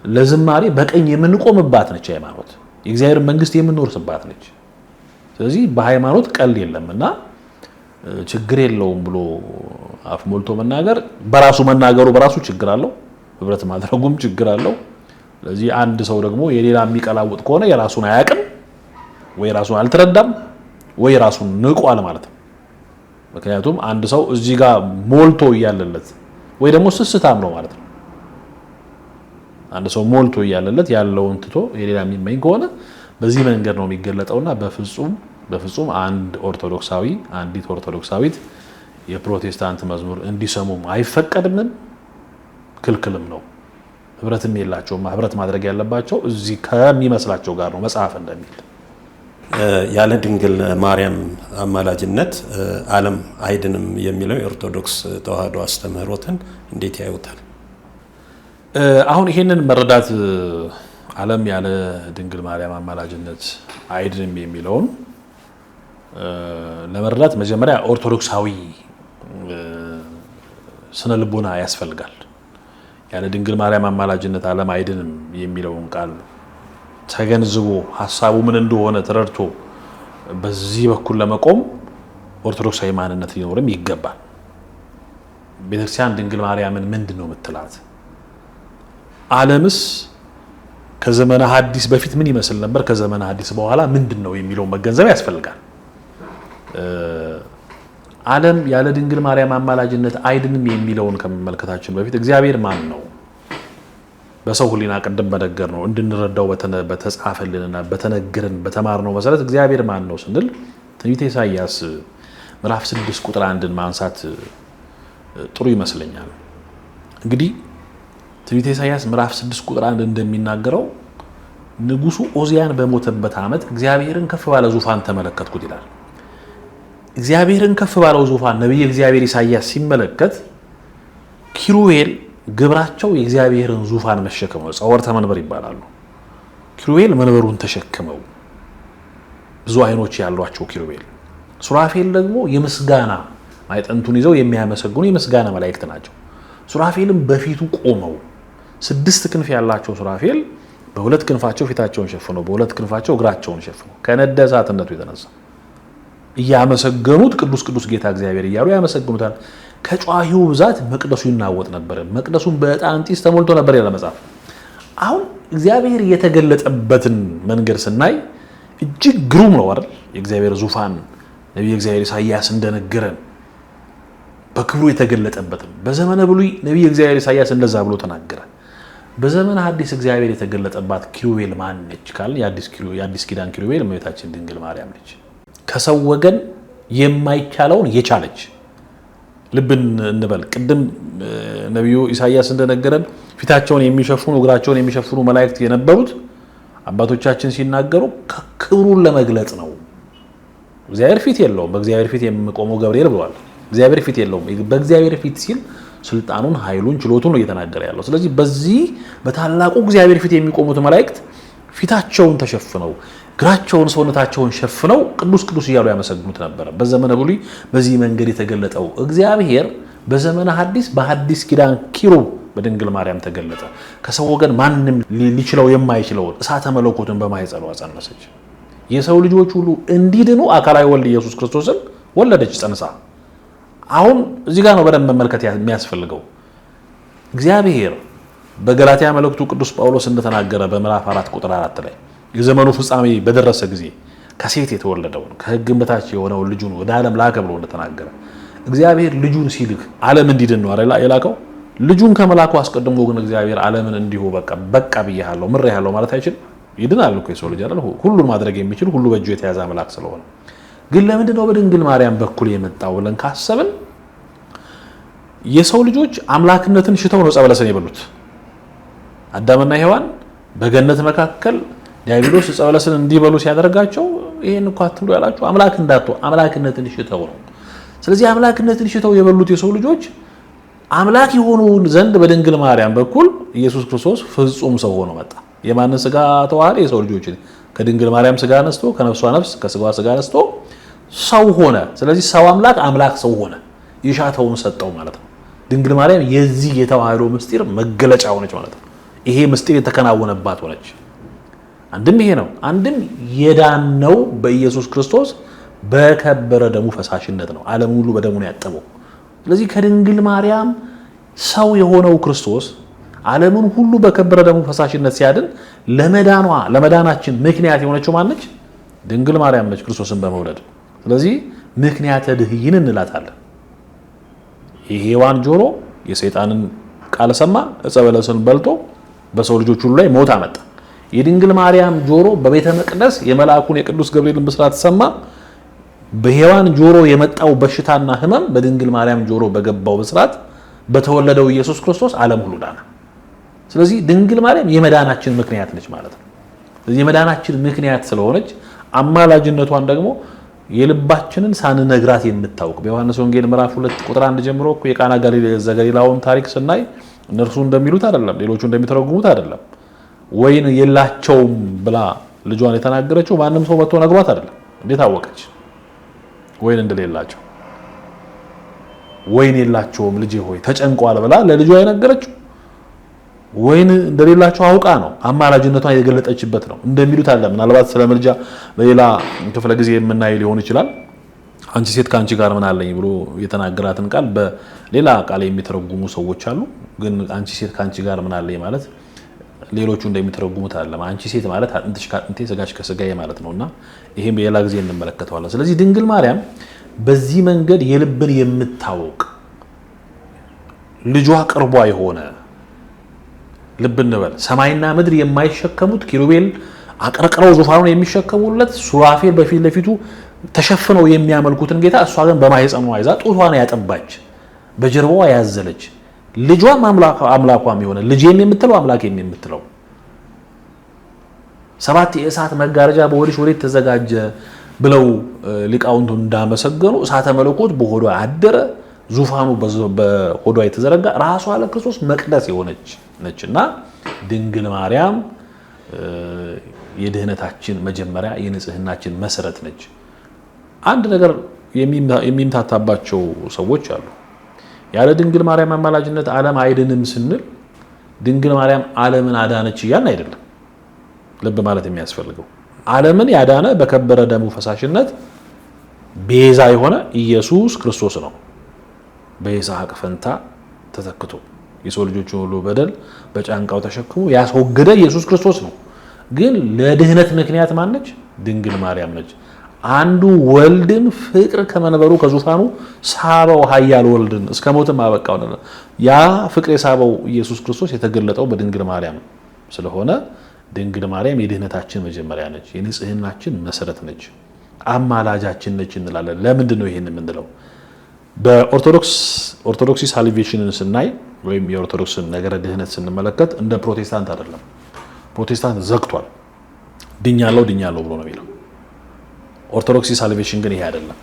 ለዝማሬ በቀኝ የምንቆምባት ነች። ሃይማኖት የእግዚአብሔር መንግስት የምንወርስባት ነች። ስለዚህ በሃይማኖት ቀልድ የለምና ችግር የለውም ብሎ አፍ ሞልቶ መናገር በራሱ መናገሩ በራሱ ችግር አለው፣ ህብረት ማድረጉም ችግር አለው። ስለዚህ አንድ ሰው ደግሞ የሌላ የሚቀላውጥ ከሆነ የራሱን አያውቅም ወይ ራሱን አልተረዳም ወይ ራሱን ንቋል ማለት ነው። ምክንያቱም አንድ ሰው እዚህ ጋር ሞልቶ እያለለት ወይ ደግሞ ስስታም ነው ማለት ነው። አንድ ሰው ሞልቶ እያለለት ያለውን ትቶ የሌላ የሚመኝ ከሆነ በዚህ መንገድ ነው የሚገለጠውና በፍጹም አንዲት ኦርቶዶክሳዊት የፕሮቴስታንት መዝሙር እንዲሰሙም አይፈቀድም፣ ክልክልም ነው። ህብረትም የላቸውም። ህብረት ማድረግ ያለባቸው እዚህ ከሚመስላቸው ጋር ነው መጽሐፍ እንደሚል። ያለ ድንግል ማርያም አማላጅነት ዓለም አይድንም የሚለው የኦርቶዶክስ ተዋህዶ አስተምህሮትን እንዴት ያዩታል? አሁን ይሄንን መረዳት ዓለም ያለ ድንግል ማርያም አማላጅነት አይድንም የሚለውን ለመረዳት መጀመሪያ ኦርቶዶክሳዊ ስነ ልቦና ያስፈልጋል። ያለ ድንግል ማርያም አማላጅነት ዓለም አይድንም የሚለውን ቃል ተገንዝቦ ሐሳቡ ምን እንደሆነ ተረድቶ በዚህ በኩል ለመቆም ኦርቶዶክሳዊ ማንነት ሊኖርም ይገባል። ቤተክርስቲያን ድንግል ማርያምን ምንድን ነው የምትላት? ዓለምስ ከዘመነ ሐዲስ በፊት ምን ይመስል ነበር? ከዘመነ ሐዲስ በኋላ ምንድን ነው የሚለው መገንዘብ ያስፈልጋል። ዓለም ያለ ድንግል ማርያም አማላጅነት አይድንም የሚለውን ከመመልከታችን በፊት እግዚአብሔር ማን ነው? በሰው ሁሊና ቀደም በነገር ነው እንድንረዳው በተጻፈልንና በተነገረን በተማርነው መሰረት እግዚአብሔር ማን ነው ስንል ትንቢተ ኢሳይያስ ምዕራፍ 6 ቁጥር 1ን ማንሳት ጥሩ ይመስለኛል። እንግዲህ ትንቢተ ኢሳይያስ ምዕራፍ 6 ቁጥር 1 እንደሚናገረው ንጉሱ ኦዚያን በሞተበት ዓመት እግዚአብሔርን ከፍ ባለ ዙፋን ተመለከትኩት ይላል። እግዚአብሔርን ከፍ ባለው ዙፋን ነብይ እግዚአብሔር ኢሳይያስ ሲመለከት ኪሩቤል ግብራቸው የእግዚአብሔርን ዙፋን መሸከመው ጸወርተ መንበር ይባላሉ። ኪሩቤል መንበሩን ተሸክመው ብዙ አይኖች ያሏቸው ኪሩቤል፣ ሱራፌል ደግሞ የምስጋና ማይጠንቱን ይዘው የሚያመሰግኑ የምስጋና መላእክት ናቸው። ሱራፌልም በፊቱ ቆመው 6 ክንፍ ያላቸው ሱራፌል በሁለት ክንፋቸው ፊታቸውን ሸፍነው በሁለት ክንፋቸው እግራቸውን ሸፍነው ከነደ እሳትነቱ የተነሳ እያመሰገኑት ቅዱስ ቅዱስ ጌታ እግዚአብሔር እያሉ ያመሰግኑታል። ከጨዋሂው ብዛት መቅደሱ ይናወጥ ነበር፣ መቅደሱን በዕጣን ጢስ ተሞልቶ ነበር ያለ መጽሐፍ። አሁን እግዚአብሔር የተገለጠበትን መንገድ ስናይ እጅግ ግሩም ነው አይደል? የእግዚአብሔር ዙፋን ነብይ እግዚአብሔር ኢሳይያስ እንደነገረን በክብሩ የተገለጠበትን በዘመነ ብሉይ ነብይ እግዚአብሔር ኢሳይያስ እንደዛ ብሎ ተናገረ። በዘመነ ሐዲስ እግዚአብሔር የተገለጠባት ኪሩቤል ማን ነች ካልን የአዲስ ኪዳን ኪሩቤል እመቤታችን ድንግል ማርያም ነች። ከሰው ወገን የማይቻለውን የቻለች ልብን እንበል። ቅድም ነብዩ ኢሳይያስ እንደነገረን ፊታቸውን የሚሸፍኑ እግራቸውን የሚሸፍኑ መላእክት የነበሩት አባቶቻችን ሲናገሩ ክብሩን ለመግለጽ ነው። እግዚአብሔር ፊት የለውም፣ በእግዚአብሔር ፊት የሚቆመው ገብርኤል ብለዋል። እግዚአብሔር ፊት የለውም፣ በእግዚአብሔር ፊት ሲል ስልጣኑን፣ ኃይሉን፣ ችሎቱን ነው እየተናገረ ያለው። ስለዚህ በዚህ በታላቁ እግዚአብሔር ፊት የሚቆሙት መላእክት ፊታቸውን ተሸፍነው እግራቸውን ሰውነታቸውን ሸፍነው ቅዱስ ቅዱስ እያሉ ያመሰግኑት ነበር። በዘመነ ብሉይ በዚህ መንገድ የተገለጠው እግዚአብሔር በዘመነ ሐዲስ በሐዲስ ኪዳን ኪሩብ በድንግል ማርያም ተገለጠ። ከሰው ወገን ማንም ሊችለው የማይችለውን እሳተ መለኮትን በማኅፀኗ ጸነሰች። የሰው ልጆች ሁሉ እንዲድኑ አካላዊ ወልድ ኢየሱስ ክርስቶስን ወለደች ጸንሳ። አሁን እዚህ ጋር ነው በደንብ መመልከት የሚያስፈልገው። እግዚአብሔር በገላትያ መልእክቱ ቅዱስ ጳውሎስ እንደተናገረ በምዕራፍ 4 ቁጥር 4 ላይ የዘመኑ ፍጻሜ በደረሰ ጊዜ ከሴት የተወለደውን ከሕግም በታች የሆነውን ልጁን ወደ ዓለም ላከ ብሎ እንደተናገረ እግዚአብሔር ልጁን ሲልክ ዓለም እንዲድን ነው አይደል የላከው። ልጁን ከመላኩ አስቀድሞ ግን እግዚአብሔር ዓለምን እንዲሁ በቃ ብያለሁ ምሬሃለሁ ማለት አይችልም። ይድናል እኮ የሰው ልጅ አይደል ሁሉን ማድረግ የሚችል ሁሉ በእጁ የተያዘ አምላክ ስለሆነ። ግን ለምንድን ነው በድንግል ማርያም በኩል የመጣው ብለን ካሰብን የሰው ልጆች አምላክነትን ሽተው ነው ዕፀ በለስን የበሉት። አዳምና ሔዋን በገነት መካከል ዲያብሎስ ዕፀ በለስን እንዲበሉ ሲያደርጋቸው ይሄን እንኳን አትብሉ ያላችሁ አምላክነትን ሽተው ነው። ስለዚህ አምላክነትን ሽተው የበሉት የሰው ልጆች አምላክ የሆኑ ዘንድ በድንግል ማርያም በኩል ኢየሱስ ክርስቶስ ፍጹም ሰው ሆኖ መጣ። የማንን ስጋ ተዋሃደ? የሰው ልጆችን ከድንግል ማርያም ስጋ ነስቶ ከነፍሷ ነፍስ ከስጋዋ ስጋ ነስቶ ሰው ሆነ። ስለዚህ ሰው አምላክ ሰው ሆነ፣ የሻተውን ሰጠው ማለት ነው። ድንግል ማርያም የዚህ የተዋህዶ ምስጢር መገለጫ ሆነች ማለት ነው። ይሄ ምስጢር የተከናወነባት ሆነች። አንድም ይሄ ነው፣ አንድም የዳነው በኢየሱስ ክርስቶስ በከበረ ደሙ ፈሳሽነት ነው። ዓለም ሁሉ በደሙ ነው ያጠበው። ስለዚህ ከድንግል ማርያም ሰው የሆነው ክርስቶስ ዓለምን ሁሉ በከበረ ደሙ ፈሳሽነት ሲያድን ለመዳናችን ምክንያት የሆነችው ማነች? ድንግል ማርያም ነች፣ ክርስቶስን በመውለድ። ስለዚህ ምክንያተ ድኅይን እንላታለን። የሔዋን ጆሮ የሰይጣንን ቃል ሰማ፣ ዕፀ በለስን በልቶ በሰው ልጆች ሁሉ ላይ ሞት አመጣ። የድንግል ማርያም ጆሮ በቤተ መቅደስ የመልአኩን የቅዱስ ገብርኤልን ብስራት ሰማ። በሔዋን ጆሮ የመጣው በሽታና ሕመም በድንግል ማርያም ጆሮ በገባው ብስራት በተወለደው ኢየሱስ ክርስቶስ ዓለም ሁሉ ዳነ። ስለዚህ ድንግል ማርያም የመዳናችን ምክንያት ነች ማለት ነው። ስለዚህ የመዳናችን ምክንያት ስለሆነች አማላጅነቷን ደግሞ የልባችንን ሳንነግራት የምታውቅ በዮሐንስ ወንጌል ምዕራፍ 2 ቁጥር 1 ጀምሮ የቃና ዘገሊላውን ታሪክ ስናይ እነርሱ እንደሚሉት አይደለም፣ ሌሎቹ እንደሚተረጉሙት አይደለም። ወይን የላቸውም ብላ ልጇን የተናገረችው ማንም ሰው መጥቶ ነግሯት አይደለም። እንዴት አወቀች ወይን እንደሌላቸው? ወይን የላቸውም ልጄ ሆይ ተጨንቋል ብላ ለልጇ የነገረችው ወይን እንደሌላቸው አውቃ ነው። አማላጅነቷን የገለጠችበት ነው። እንደሚሉት አለ ምናልባት ስለ ምልጃ በሌላ ክፍለ ጊዜ የምናይ ሊሆን ይችላል። አንቺ ሴት ካንቺ ጋር ምን አለኝ ብሎ የተናገራትን ቃል በሌላ ቃል የሚተረጉሙ ሰዎች አሉ። ግን አንቺ ሴት ካንቺ ጋር ምን አለኝ ማለት ሌሎቹ እንደሚተረጉሙት አይደለም። አንቺ ሴት ማለት አጥንትሽ ከአጥንቴ ስጋሽ ከስጋዬ ማለት ነውና ይሄም በሌላ ጊዜ እንመለከተዋለን። ስለዚህ ድንግል ማርያም በዚህ መንገድ የልብን የምታውቅ ልጇ ቅርቧ የሆነ ልብ እንበል። ሰማይና ምድር የማይሸከሙት ኪሩቤል አቀርቅረው ዙፋኑን የሚሸከሙለት ሱራፌል በፊት ለፊቱ ተሸፍነው የሚያመልኩትን ጌታ እሷ ግን በማህፀኗ ይዛ ጡቷን ያጠባች በጀርባዋ ያዘለች ልጇም አምላኳም የሆነ ልጄም የምትለው አምላኬም የምትለው ሰባት የእሳት መጋረጃ በሆድሽ ወዴት ተዘጋጀ ብለው ሊቃውንቱ እንዳመሰገኑ እሳተ መለኮት በሆዷ አደረ፣ ዙፋኑ በሆዷ የተዘረጋ ራሷ ለክርስቶስ መቅደስ የሆነች ነችና ድንግል ማርያም የድህነታችን መጀመሪያ የንጽህናችን መሰረት ነች። አንድ ነገር የሚምታታባቸው ሰዎች አሉ። ያለ ድንግል ማርያም አማላጅነት ዓለም አይድንም ስንል ድንግል ማርያም ዓለምን አዳነች እያልን አይደለም። ልብ ማለት የሚያስፈልገው ዓለምን ያዳነ በከበረ ደሙ ፈሳሽነት ቤዛ የሆነ ኢየሱስ ክርስቶስ ነው። በይስሐቅ ፈንታ ተተክቶ የሰው ልጆች ሁሉ በደል በጫንቃው ተሸክሞ ያስወገደ ኢየሱስ ክርስቶስ ነው። ግን ለድህነት ምክንያት ማነች? ድንግል ማርያም ነች። አንዱ ወልድን ፍቅር ከመንበሩ ከዙፋኑ ሳበው ኃያል ወልድን እስከ ሞትም አበቃው። ያ ፍቅር የሳበው ኢየሱስ ክርስቶስ የተገለጠው በድንግል ማርያም ስለሆነ ድንግል ማርያም የድህነታችን መጀመሪያ ነች፣ የንጽህናችን መሰረት ነች፣ አማላጃችን ነች እንላለን። ለምንድን ነው ይሄን የምንለው? በኦርቶዶክስ ሳልቬሽንን ስናይ ወይም የኦርቶዶክስን ነገረ ድህነት ስንመለከት እንደ ፕሮቴስታንት አይደለም። ፕሮቴስታንት ዘግቷል፣ ድኛለው ብሎ ነው የሚለው። ኦርቶዶክስ ሳልቬሽን ግን ይሄ አይደለም።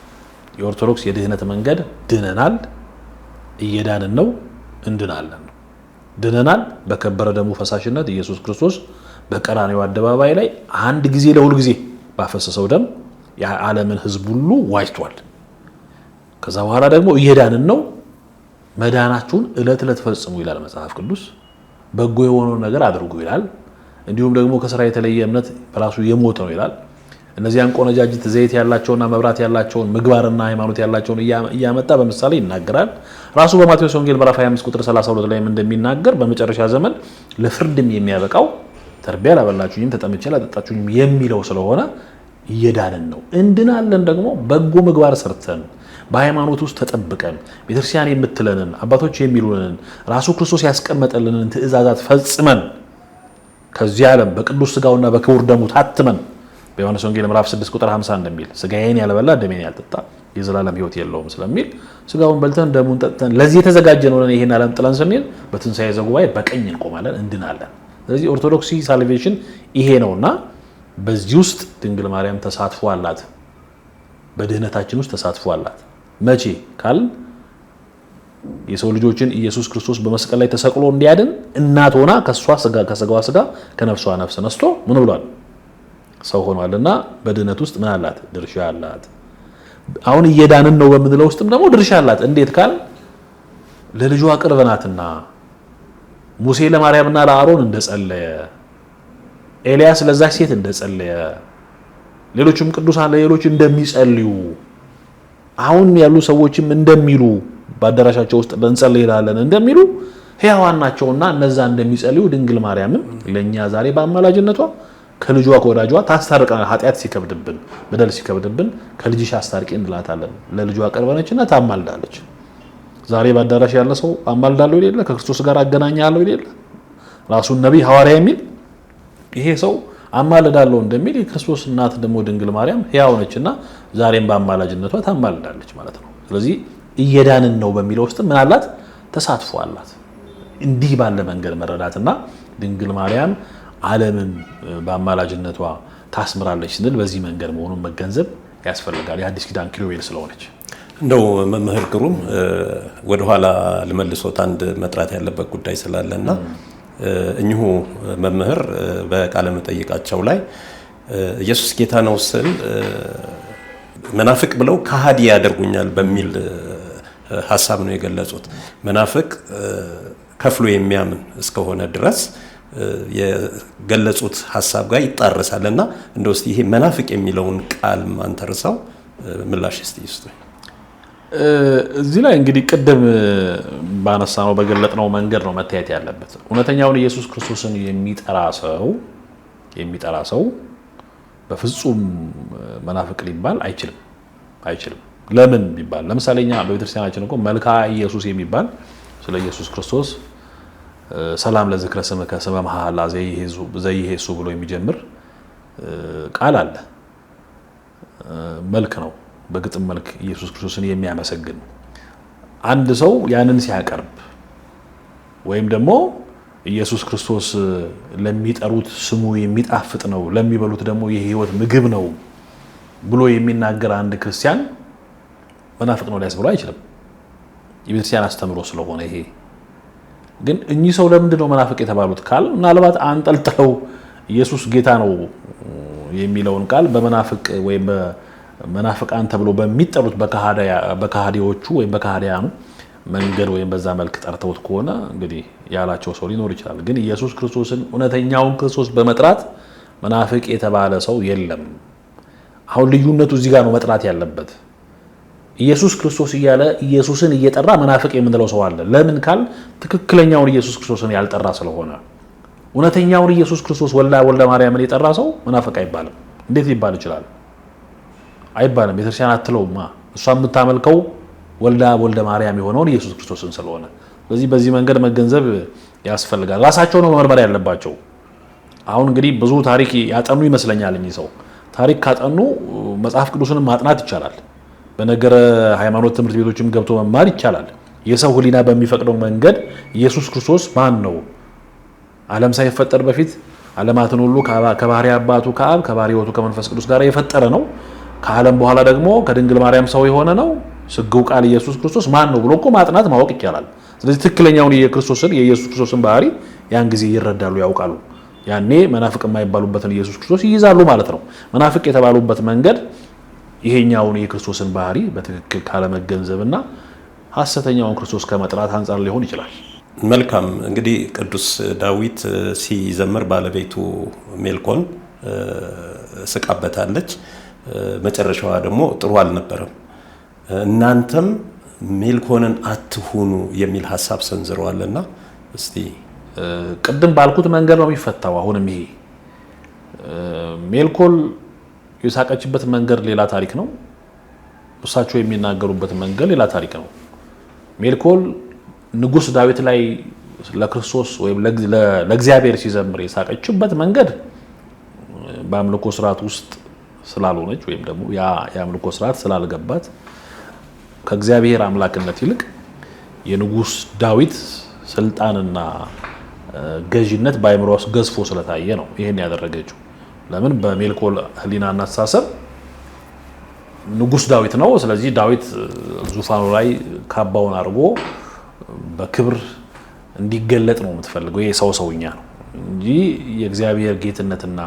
የኦርቶዶክስ የድህነት መንገድ ድነናል፣ እየዳንን ነው፣ እንድናለን። ድነናል በከበረ ደሙ ፈሳሽነት ኢየሱስ ክርስቶስ በቀራንዮ አደባባይ ላይ አንድ ጊዜ ለሁሉ ጊዜ ባፈሰሰው ደም የዓለምን ሕዝብ ሁሉ ዋጅቷል። ከዛ በኋላ ደግሞ እየዳንን ነው። መዳናችሁን ዕለት ዕለት ፈጽሙ ይላል መጽሐፍ ቅዱስ። በጎ የሆነውን ነገር አድርጉ ይላል። እንዲሁም ደግሞ ከሥራ የተለየ እምነት በራሱ የሞት ነው ይላል። እነዚያን ቆነጃጅት ዘይት ያላቸውና መብራት ያላቸውን ምግባርና ሃይማኖት ያላቸውን እያመጣ በምሳሌ ይናገራል። ራሱ በማቴዎስ ወንጌል ምዕራፍ 25 ቁጥር 32 ላይ እንደሚናገር በመጨረሻ ዘመን ለፍርድም የሚያበቃው ተርቤ አላበላችሁኝም፣ ተጠምቼ አላጠጣችሁኝም የሚለው ስለሆነ እየዳንን ነው። እንድናለን ደግሞ በጎ ምግባር ሰርተን በሃይማኖት ውስጥ ተጠብቀን ቤተክርስቲያን የምትለንን አባቶች የሚሉንን ራሱ ክርስቶስ ያስቀመጠልንን ትእዛዛት ፈጽመን ከዚህ ዓለም በቅዱስ ሥጋውና በክቡር ደሙ ታትመን በዮሐንስ ወንጌል ምዕራፍ 6 ቁጥር 50 እንደሚል ሥጋዬን ያልበላ ደሜን ያልጠጣ የዘላለም ሕይወት የለውም ስለሚል ሥጋውን በልተን ደሙን ጠጥተን ለዚህ የተዘጋጀን ሆነን ይሄን ዓለም ጥለን ስንል በትንሣኤ ዘጉባኤ በቀኝ እንቆማለን፣ እንድናለን። ስለዚህ ኦርቶዶክሲ ሳልቬሽን ይሄ ነውና በዚህ ውስጥ ድንግል ማርያም ተሳትፎ አላት። በድህነታችን ውስጥ ተሳትፎ አላት። መቼ ካል የሰው ልጆችን ኢየሱስ ክርስቶስ በመስቀል ላይ ተሰቅሎ እንዲያድን እናት ሆና ከስጋዋ ስጋ ከነፍሷ ነፍስ ነስቶ ምን ብሏል? ሰው ሆኗልና በድህነት ውስጥ ምን አላት? ድርሻ አላት። አሁን እየዳንን ነው በምንለው ውስጥም ደግሞ ድርሻ አላት። እንዴት ካል ለልጇ ቅርብ ናትና ሙሴ ለማርያምና ለአሮን እንደጸለየ፣ ኤልያስ ለዛች ሴት እንደጸለየ፣ ሌሎችም ቅዱሳን ለሌሎች እንደሚጸልዩ አሁን ያሉ ሰዎችም እንደሚሉ በአዳራሻቸው ውስጥ እንጸልይላለን እንደሚሉ ሕያዋን ናቸውና እነዛ እንደሚጸልዩ ድንግል ማርያምም ለኛ ዛሬ በአማላጅነቷ ከልጇ ከወዳጇ ታስታርቀናል። ኃጢአት ሲከብድብን፣ በደል ሲከብድብን ከልጅሽ አስታርቂ እንላታለን። ለልጇ ቀርበነችና ታማልዳለች። ዛሬ በአዳራሽ ያለ ሰው አማልዳለሁ ይላል፣ ከክርስቶስ ጋር አገናኛለሁ ይላል። ራሱን ነቢይ ሐዋርያ የሚል ይሄ ሰው አማልዳለሁ እንደሚል የክርስቶስ እናት ደግሞ ድንግል ማርያም ሕያው ነችና ዛሬም በአማላጅነቷ ታማልዳለች ማለት ነው። ስለዚህ እየዳንን ነው በሚለው ውስጥ ምን አላት? ተሳትፎ አላት። እንዲህ ባለ መንገድ መረዳትና ድንግል ማርያም ዓለምን በአማላጅነቷ ታስምራለች ስንል በዚህ መንገድ መሆኑን መገንዘብ ያስፈልጋል። የአዲስ ኪዳን ኪሩቤል ስለሆነች እንደው መምህር ግሩም ወደኋላ ልመልሶት አንድ መጥራት ያለበት ጉዳይ ስላለና እኚሁ መምህር በቃለ መጠይቃቸው ላይ ኢየሱስ ጌታ ነው ስል መናፍቅ ብለው ከሃዲ ያደርጉኛል በሚል ሐሳብ ነው የገለጹት። መናፍቅ ከፍሎ የሚያምን እስከሆነ ድረስ የገለጹት ሐሳብ ጋር ይጣረሳልና እንደው እስቲ ይሄ መናፍቅ የሚለውን ቃል ማንተርሰው ምላሽ እስቲ ይስጡ። እዚህ ላይ እንግዲህ ቅድም ባነሳነው በገለጥነው መንገድ ነው መታየት ያለበት። እውነተኛውን ኢየሱስ ክርስቶስን የሚጠራ ሰው በፍጹም መናፍቅ ሊባል አይችልም። ለምን ቢባል ለምሳሌ እኛ በቤተክርስቲያናችን እኮ መልክዓ ኢየሱስ የሚባል ስለ ኢየሱስ ክርስቶስ ሰላም ለዝክረ ስምከ ስመ መሐላ ዘይሄሱ ብሎ የሚጀምር ቃል አለ። መልክ ነው፣ በግጥም መልክ ኢየሱስ ክርስቶስን የሚያመሰግን አንድ ሰው ያንን ሲያቀርብ ወይም ደግሞ ኢየሱስ ክርስቶስ ለሚጠሩት ስሙ የሚጣፍጥ ነው፣ ለሚበሉት ደግሞ የሕይወት ምግብ ነው ብሎ የሚናገር አንድ ክርስቲያን መናፍቅ ነው ሊያስብለው አይችልም። የቤተክርስቲያን አስተምሮ ስለሆነ ይሄ ግን እኚህ ሰው ለምንድን ነው መናፍቅ የተባሉት ካል ምናልባት አንጠልጥለው ኢየሱስ ጌታ ነው የሚለውን ቃል በመናፍቅ ወይም በመናፍቃን ተብሎ በሚጠሩት በከሃዲዎቹ ወይም በከሃዲያኑ መንገድ ወይም በዛ መልክ ጠርተውት ከሆነ እንግዲህ ያላቸው ሰው ሊኖር ይችላል። ግን ኢየሱስ ክርስቶስን እውነተኛውን ክርስቶስ በመጥራት መናፍቅ የተባለ ሰው የለም። አሁን ልዩነቱ እዚህ ጋር ነው መጥራት ያለበት። ኢየሱስ ክርስቶስ እያለ ኢየሱስን እየጠራ መናፍቅ የምንለው ሰው አለ። ለምን ካል ትክክለኛውን ኢየሱስ ክርስቶስን ያልጠራ ስለሆነ። እውነተኛውን ኢየሱስ ክርስቶስ ወልደ ማርያምን የጠራ ሰው መናፍቅ አይባልም። እንዴት ሊባል ይችላል? አይባልም። ቤተክርስቲያን አትለውማ። እሷ የምታመልከው ወልደ ማርያም የሆነውን ኢየሱስ ክርስቶስን ስለሆነ ስለዚህ በዚህ መንገድ መገንዘብ ያስፈልጋል። ራሳቸው ነው መመርመር ያለባቸው። አሁን እንግዲህ ብዙ ታሪክ ያጠኑ ይመስለኛል። እኚህ ሰው ታሪክ ካጠኑ መጽሐፍ ቅዱስንም ማጥናት ይቻላል። በነገረ ሃይማኖት ትምህርት ቤቶችም ገብቶ መማር ይቻላል። የሰው ሕሊና በሚፈቅደው መንገድ ኢየሱስ ክርስቶስ ማን ነው? ዓለም ሳይፈጠር በፊት ዓለማትን ሁሉ ከባህሪ አባቱ ከአብ ከባህሪ ሕይወቱ ከመንፈስ ቅዱስ ጋር የፈጠረ ነው። ከዓለም በኋላ ደግሞ ከድንግል ማርያም ሰው የሆነ ነው። ስግው ቃል ኢየሱስ ክርስቶስ ማን ነው ብሎ እኮ ማጥናት ማወቅ ይቻላል። ስለዚህ ትክክለኛውን የኢየሱስ ክርስቶስን ባህሪ ያን ጊዜ ይረዳሉ፣ ያውቃሉ። ያኔ መናፍቅ የማይባሉበትን ኢየሱስ ክርስቶስ ይይዛሉ ማለት ነው። መናፍቅ የተባሉበት መንገድ ይሄኛውን የክርስቶስን ባህሪ በትክክል ካለመገንዘብና ሐሰተኛውን ክርስቶስ ከመጥራት አንጻር ሊሆን ይችላል። መልካም እንግዲህ ቅዱስ ዳዊት ሲዘምር ባለቤቱ ሜልኮን ስቃበታለች። መጨረሻዋ ደግሞ ጥሩ አልነበረም። እናንተም ሜልኮልን አትሁኑ የሚል ሀሳብ ሰንዝረዋልና እስቲ ቅድም ባልኩት መንገድ ነው የሚፈታው። አሁንም ይሄ ሜልኮል የሳቀችበት መንገድ ሌላ ታሪክ ነው። እሳቸው የሚናገሩበት መንገድ ሌላ ታሪክ ነው። ሜልኮል ንጉሥ ዳዊት ላይ ለክርስቶስ ወይም ለእግዚአብሔር ሲዘምር የሳቀችበት መንገድ በአምልኮ ስርዓት ውስጥ ስላልሆነች ወይም ደግሞ ያ የአምልኮ ስርዓት ስላልገባት ከእግዚአብሔር አምላክነት ይልቅ የንጉሥ ዳዊት ስልጣንና ገዥነት በአእምሮ ውስጥ ገዝፎ ስለታየ ነው ይሄን ያደረገችው። ለምን በሜልኮል ህሊናና አስተሳሰብ ንጉሥ ዳዊት ነው። ስለዚህ ዳዊት ዙፋኑ ላይ ካባውን አድርጎ በክብር እንዲገለጥ ነው የምትፈልገው። ይሄ ሰውኛ ነው እንጂ የእግዚአብሔር ጌትነትና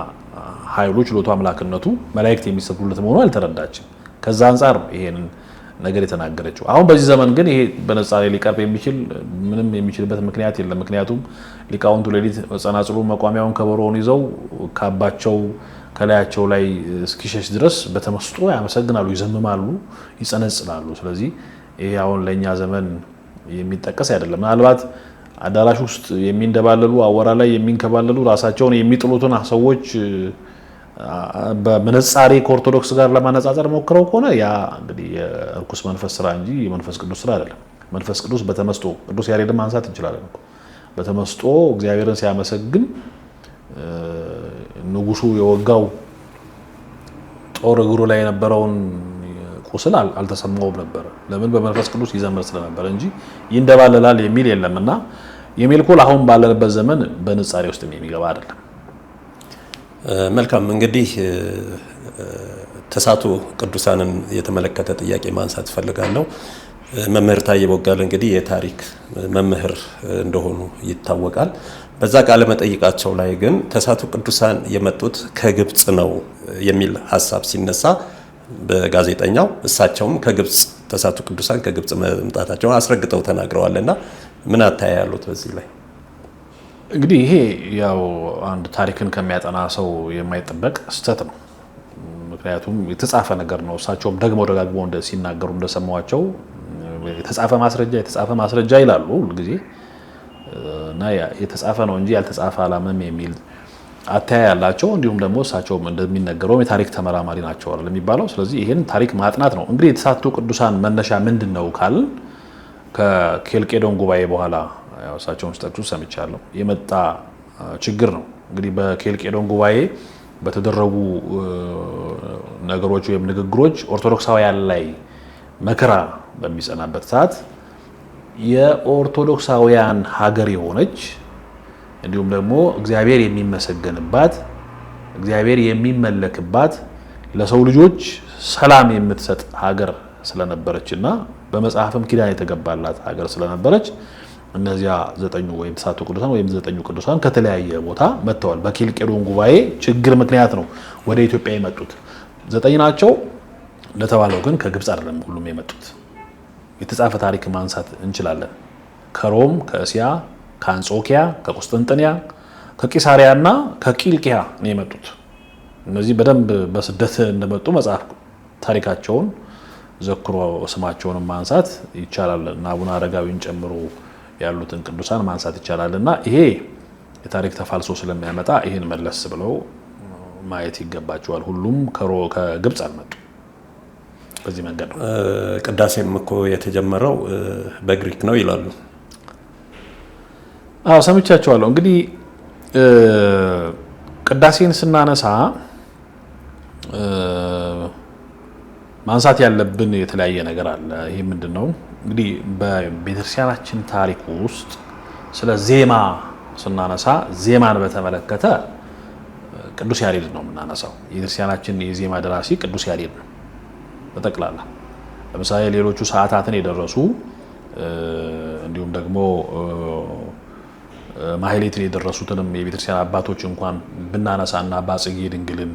ኃይሉ ችሎቱ አምላክነቱ መላእክት የሚሰግዱለት መሆኑ አልተረዳችም። ከዛ አንፃር ይሄንን ነገር የተናገረችው። አሁን በዚህ ዘመን ግን ይሄ በነጻሬ ሊቀርብ የሚችል ምንም የሚችልበት ምክንያት የለም። ምክንያቱም ሊቃውንቱ ሌሊት ጸናጽሉ መቋሚያውን ከበሮውን ይዘው ካባቸው ከላያቸው ላይ እስኪሸሽ ድረስ በተመስጦ ያመሰግናሉ፣ ይዘምማሉ፣ ይጸነጽላሉ። ስለዚህ ይሄ አሁን ለኛ ዘመን የሚጠቀስ አይደለም። ምናልባት አዳራሽ ውስጥ የሚንደባለሉ አወራ ላይ የሚንከባለሉ ራሳቸውን የሚጥሉትን ሰዎች በመነጻሬ ከኦርቶዶክስ ጋር ለማነጻጸር ሞክረው ከሆነ ያ እንግዲህ የርኩስ መንፈስ ስራ እንጂ የመንፈስ ቅዱስ ስራ አይደለም። መንፈስ ቅዱስ በተመስጦ ቅዱስ ያሬድን ማንሳት እንችላለን። በተመስጦ እግዚአብሔርን ሲያመሰግን ንጉሱ የወጋው ጦር እግሩ ላይ የነበረውን ቁስል አልተሰማውም ነበር። ለምን? በመንፈስ ቅዱስ ይዘምር ስለነበር እንጂ ይንደባለላል የሚል የለምና የሜልኮል አሁን ባለንበት ዘመን በንጻሬ ውስጥ የሚገባ አይደለም። መልካም እንግዲህ ተሳቱ ቅዱሳንን የተመለከተ ጥያቄ ማንሳት ፈልጋለሁ። መምህር ታዬ ቦጋለ እንግዲህ የታሪክ መምህር እንደሆኑ ይታወቃል። በዛ ቃለ መጠይቃቸው ላይ ግን ተሳቱ ቅዱሳን የመጡት ከግብጽ ነው የሚል ሀሳብ ሲነሳ በጋዜጠኛው እሳቸውም ከግብጽ ተሳቱ ቅዱሳን ከግብጽ መምጣታቸውን አስረግጠው ተናግረዋልና ምን አታያ ያሉት በዚህ ላይ? እንግዲህ ይሄ ያው አንድ ታሪክን ከሚያጠና ሰው የማይጠበቅ ስህተት ነው። ምክንያቱም የተጻፈ ነገር ነው። እሳቸውም ደጋግመው ሲናገሩ እንደሰማዋቸው የተጻፈ ማስረጃ ይላሉ ሁልጊዜ እና የተጻፈ ነው እንጂ ያልተጻፈ አላምንም የሚል አታያ ያላቸው፣ እንዲሁም ደግሞ እሳቸውም እንደሚነገረው የታሪክ ተመራማሪ ናቸው አይደል የሚባለው። ስለዚህ ይሄን ታሪክ ማጥናት ነው። እንግዲህ የተሳቱ ቅዱሳን መነሻ ምንድነው ካልን ከኬልቄዶን ጉባኤ በኋላ ያው እሳቸውን ሲጠቅሱ ሰምቻለሁ የመጣ ችግር ነው። እንግዲህ በኬልቄዶን ጉባኤ በተደረጉ ነገሮች ወይም ንግግሮች ኦርቶዶክሳውያን ላይ መከራ በሚጸናበት ሰዓት የኦርቶዶክሳውያን ሀገር የሆነች እንዲሁም ደግሞ እግዚአብሔር የሚመሰገንባት እግዚአብሔር የሚመለክባት ለሰው ልጆች ሰላም የምትሰጥ ሀገር ስለነበረችና በመጽሐፍም ኪዳን የተገባላት ሀገር ስለነበረች እነዚያ ዘጠኙ ወይም ተሳቱ ቅዱሳን ወይም ዘጠኙ ቅዱሳን ከተለያየ ቦታ መጥተዋል። በኬልቄዶን ጉባኤ ችግር ምክንያት ነው ወደ ኢትዮጵያ የመጡት። ዘጠኝ ናቸው ለተባለው ግን ከግብጽ አይደለም ሁሉም የመጡት። የተጻፈ ታሪክ ማንሳት እንችላለን። ከሮም፣ ከእስያ፣ ከአንጾኪያ፣ ከቁስጥንጥንያ፣ ከቂሳሪያና ከቂልቅያ ነው የመጡት። እነዚህ በደንብ በስደት እንደመጡ መጽሐፍ ታሪካቸውን ዘክሮ ስማቸውን ማንሳት ይቻላል እና አቡነ አረጋዊን ጨምሮ ያሉትን ቅዱሳን ማንሳት ይቻላል እና ይሄ የታሪክ ተፋልሶ ስለሚያመጣ ይሄን መለስ ብለው ማየት ይገባቸዋል። ሁሉም ከግብጽ አልመጡ። በዚህ መንገድ ነው። ቅዳሴም እኮ የተጀመረው በግሪክ ነው ይላሉ። አዎ ሰምቻቸዋለሁ። እንግዲህ ቅዳሴን ስናነሳ ማንሳት ያለብን የተለያየ ነገር አለ። ይሄ ምንድነው? እንግዲህ በቤተክርስቲያናችን ታሪክ ውስጥ ስለ ዜማ ስናነሳ ዜማን በተመለከተ ቅዱስ ያሬድ ነው የምናነሳው። የቤተክርስቲያናችን የዜማ ደራሲ ቅዱስ ያሬድ ነው በጠቅላላ። ለምሳሌ ሌሎቹ ሰዓታትን የደረሱ እንዲሁም ደግሞ ማህሌትን የደረሱትንም የቤተክርስቲያን አባቶች እንኳን ብናነሳና አባ ጽጌ ድንግልን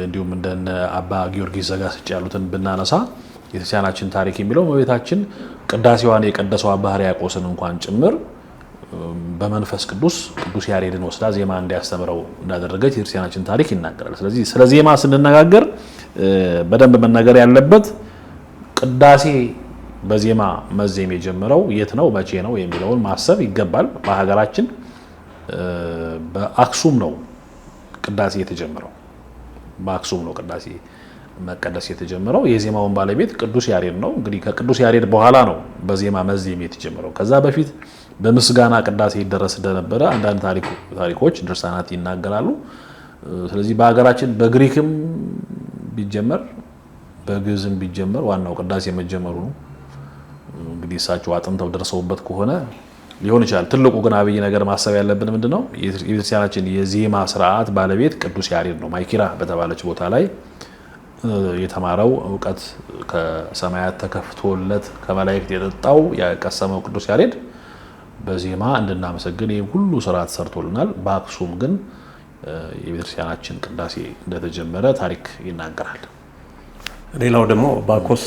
እንዲሁም እንደነ አባ ጊዮርጊስ ዘጋስጫ ያሉትን ብናነሳ የቤተክርስቲያናችን ታሪክ የሚለው እመቤታችን ቅዳሴዋን የቀደሰው አባ ሕርያቆስን እንኳን ጭምር በመንፈስ ቅዱስ ያሬድን ወስዳ ዜማ እንዲያስተምረው እንዳደረገች የክርስቲያናችን ታሪክ ይናገራል። ስለዚህ ስለ ዜማ ስንነጋገር በደንብ መናገር ያለበት ቅዳሴ በዜማ መዜም የጀመረው የት ነው መቼ ነው የሚለውን ማሰብ ይገባል። በሀገራችን በአክሱም ነው ቅዳሴ የተጀመረው። በአክሱም ነው ቅዳሴ መቀደስ የተጀመረው። የዜማውን ባለቤት ቅዱስ ያሬድ ነው። እንግዲህ ከቅዱስ ያሬድ በኋላ ነው በዜማ መዜም የተጀመረው። ከዛ በፊት በምስጋና ቅዳሴ ይደረስ እንደነበረ አንዳንድ ታሪኮች ድርሳናት ይናገራሉ። ስለዚህ በሀገራችን በግሪክም ቢጀመር በግዕዝም ቢጀመር ዋናው ቅዳሴ መጀመሩ ነው። እንግዲህ እሳቸው አጥንተው ደርሰውበት ከሆነ ሊሆን ይችላል። ትልቁ ግን አብይ ነገር ማሰብ ያለብን ምንድነው? የቤተክርስቲያናችን የዜማ ስርዓት ባለቤት ቅዱስ ያሬድ ነው። ማይኪራ በተባለች ቦታ ላይ የተማረው ዕውቀት ከሰማያት ተከፍቶለት ከመላእክት የጠጣው ያቀሰመው ቅዱስ ያሬድ በዜማ እንድናመሰግን ይህ ሁሉ ስርዓት ሰርቶልናል። በአክሱም ግን የቤተክርስቲያናችን ቅዳሴ እንደተጀመረ ታሪክ ይናገራል። ሌላው ደግሞ ባኮስ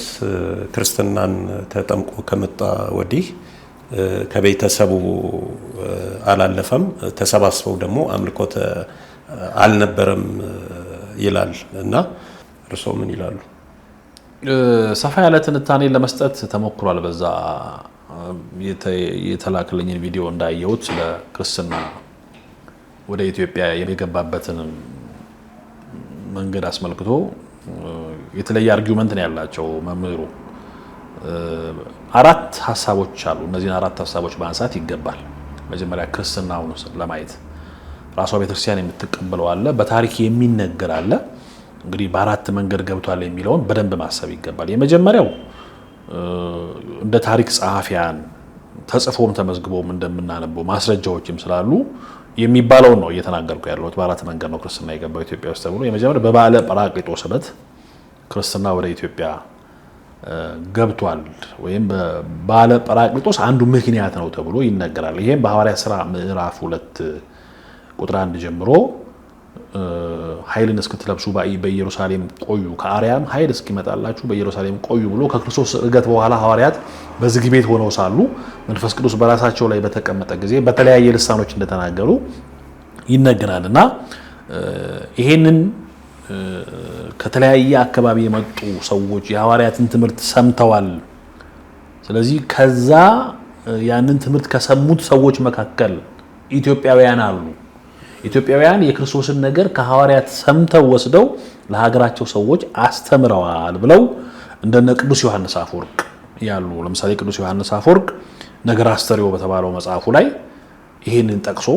ክርስትናን ተጠምቆ ከመጣ ወዲህ ከቤተሰቡ አላለፈም፣ ተሰባስበው ደግሞ አምልኮት አልነበረም ይላል እና እርስዎ ምን ይላሉ? ሰፋ ያለ ትንታኔ ለመስጠት ተሞክሯል። በዛ የተላከልኝን ቪዲዮ እንዳየሁት ስለ ክርስትና ወደ ኢትዮጵያ የገባበትን መንገድ አስመልክቶ የተለየ አርጊውመንት ነው ያላቸው መምህሩ። አራት ሐሳቦች አሉ። እነዚህን አራት ሐሳቦች ማንሳት ይገባል። መጀመሪያ ክርስትናውን ለማየት ራሷ ቤተክርስቲያን የምትቀበለው አለ፣ በታሪክ የሚነገር አለ። እንግዲህ በአራት መንገድ ገብቷል የሚለውን በደንብ ማሰብ ይገባል። የመጀመሪያው እንደ ታሪክ ጸሐፊያን ተጽፎም ተመዝግቦም እንደምናነበው ማስረጃዎችም ስላሉ የሚባለውን ነው እየተናገርኩ ያለሁት። በአራት መንገድ ነው ክርስትና የገባው ኢትዮጵያ ውስጥ ተብሎ የመጀመሪያው በበዓለ ጰራቅሊጦስ ዕለት ክርስትና ወደ ኢትዮጵያ ገብቷል ወይም በበዓለ ጰራቅሊጦስ አንዱ ምክንያት ነው ተብሎ ይነገራል። ይሄም በሐዋርያት ሥራ ምዕራፍ 2 ቁጥር 1 ጀምሮ ኃይልን እስክትለብሱ በኢየሩሳሌም ቆዩ፣ ከአርያም ኃይል እስኪመጣላችሁ በኢየሩሳሌም ቆዩ ብሎ ከክርስቶስ ዕርገት በኋላ ሐዋርያት በዝግ ቤት ሆነው ሳሉ መንፈስ ቅዱስ በራሳቸው ላይ በተቀመጠ ጊዜ በተለያየ ልሳኖች እንደተናገሩ ይነገራልና ይሄንን ከተለያየ አካባቢ የመጡ ሰዎች የሐዋርያትን ትምህርት ሰምተዋል። ስለዚህ ከዛ ያንን ትምህርት ከሰሙት ሰዎች መካከል ኢትዮጵያውያን አሉ። ኢትዮጵያውያን የክርስቶስን ነገር ከሐዋርያት ሰምተው ወስደው ለሀገራቸው ሰዎች አስተምረዋል ብለው እንደነ ቅዱስ ዮሐንስ አፈወርቅ ያሉ። ለምሳሌ ቅዱስ ዮሐንስ አፈወርቅ ነገረ አስተርእዮ በተባለው መጽሐፉ ላይ ይሄንን ጠቅሶ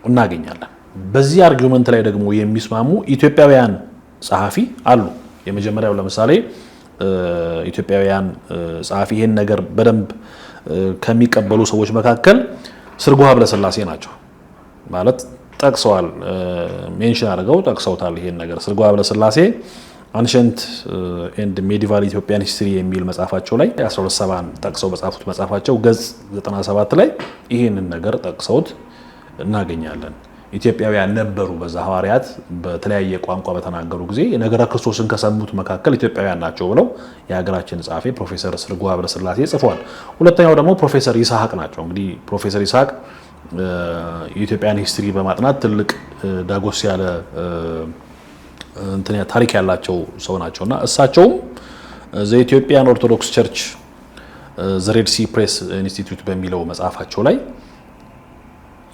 እናገኛለን። በዚህ አርጊውመንት ላይ ደግሞ የሚስማሙ ኢትዮጵያውያን ጸሐፊ አሉ። የመጀመሪያው ለምሳሌ ኢትዮጵያውያን ጸሐፊ ይሄን ነገር በደንብ ከሚቀበሉ ሰዎች መካከል ስርጎ ሀብለስላሴ ናቸው። ማለት ጠቅሰዋል፣ ሜንሽን አድርገው ጠቅሰውታል ይሄን ነገር። ስርጎ ሀብለስላሴ አንሸንት ኤንድ ሜዲቫል ኢትዮጵያን ሂስትሪ የሚል መጽሐፋቸው ላይ 1270 ጠቅሰው በጻፉት መጽሐፋቸው ገጽ 97 ላይ ይሄንን ነገር ጠቅሰውት እናገኛለን። ኢትዮጵያውያን ነበሩ በዛ ሐዋርያት በተለያየ ቋንቋ በተናገሩ ጊዜ ነገረ ክርስቶስን ከሰሙት መካከል ኢትዮጵያውያን ናቸው ብለው የሀገራችን ጸሐፊ ፕሮፌሰር ስርጎ ሀብለስላሴ ጽፏል። ሁለተኛው ደግሞ ፕሮፌሰር ይስሐቅ ናቸው። እንግዲህ ፕሮፌሰር ይስሐቅ የኢትዮጵያን ሂስትሪ በማጥናት ትልቅ ዳጎስ ያለ ታሪክ ያላቸው ሰው ናቸውና እሳቸውም ዘኢትዮጵያን ኦርቶዶክስ ቸርች ዘሬድ ሲ ፕሬስ ኢንስቲትዩት በሚለው መጽሐፋቸው ላይ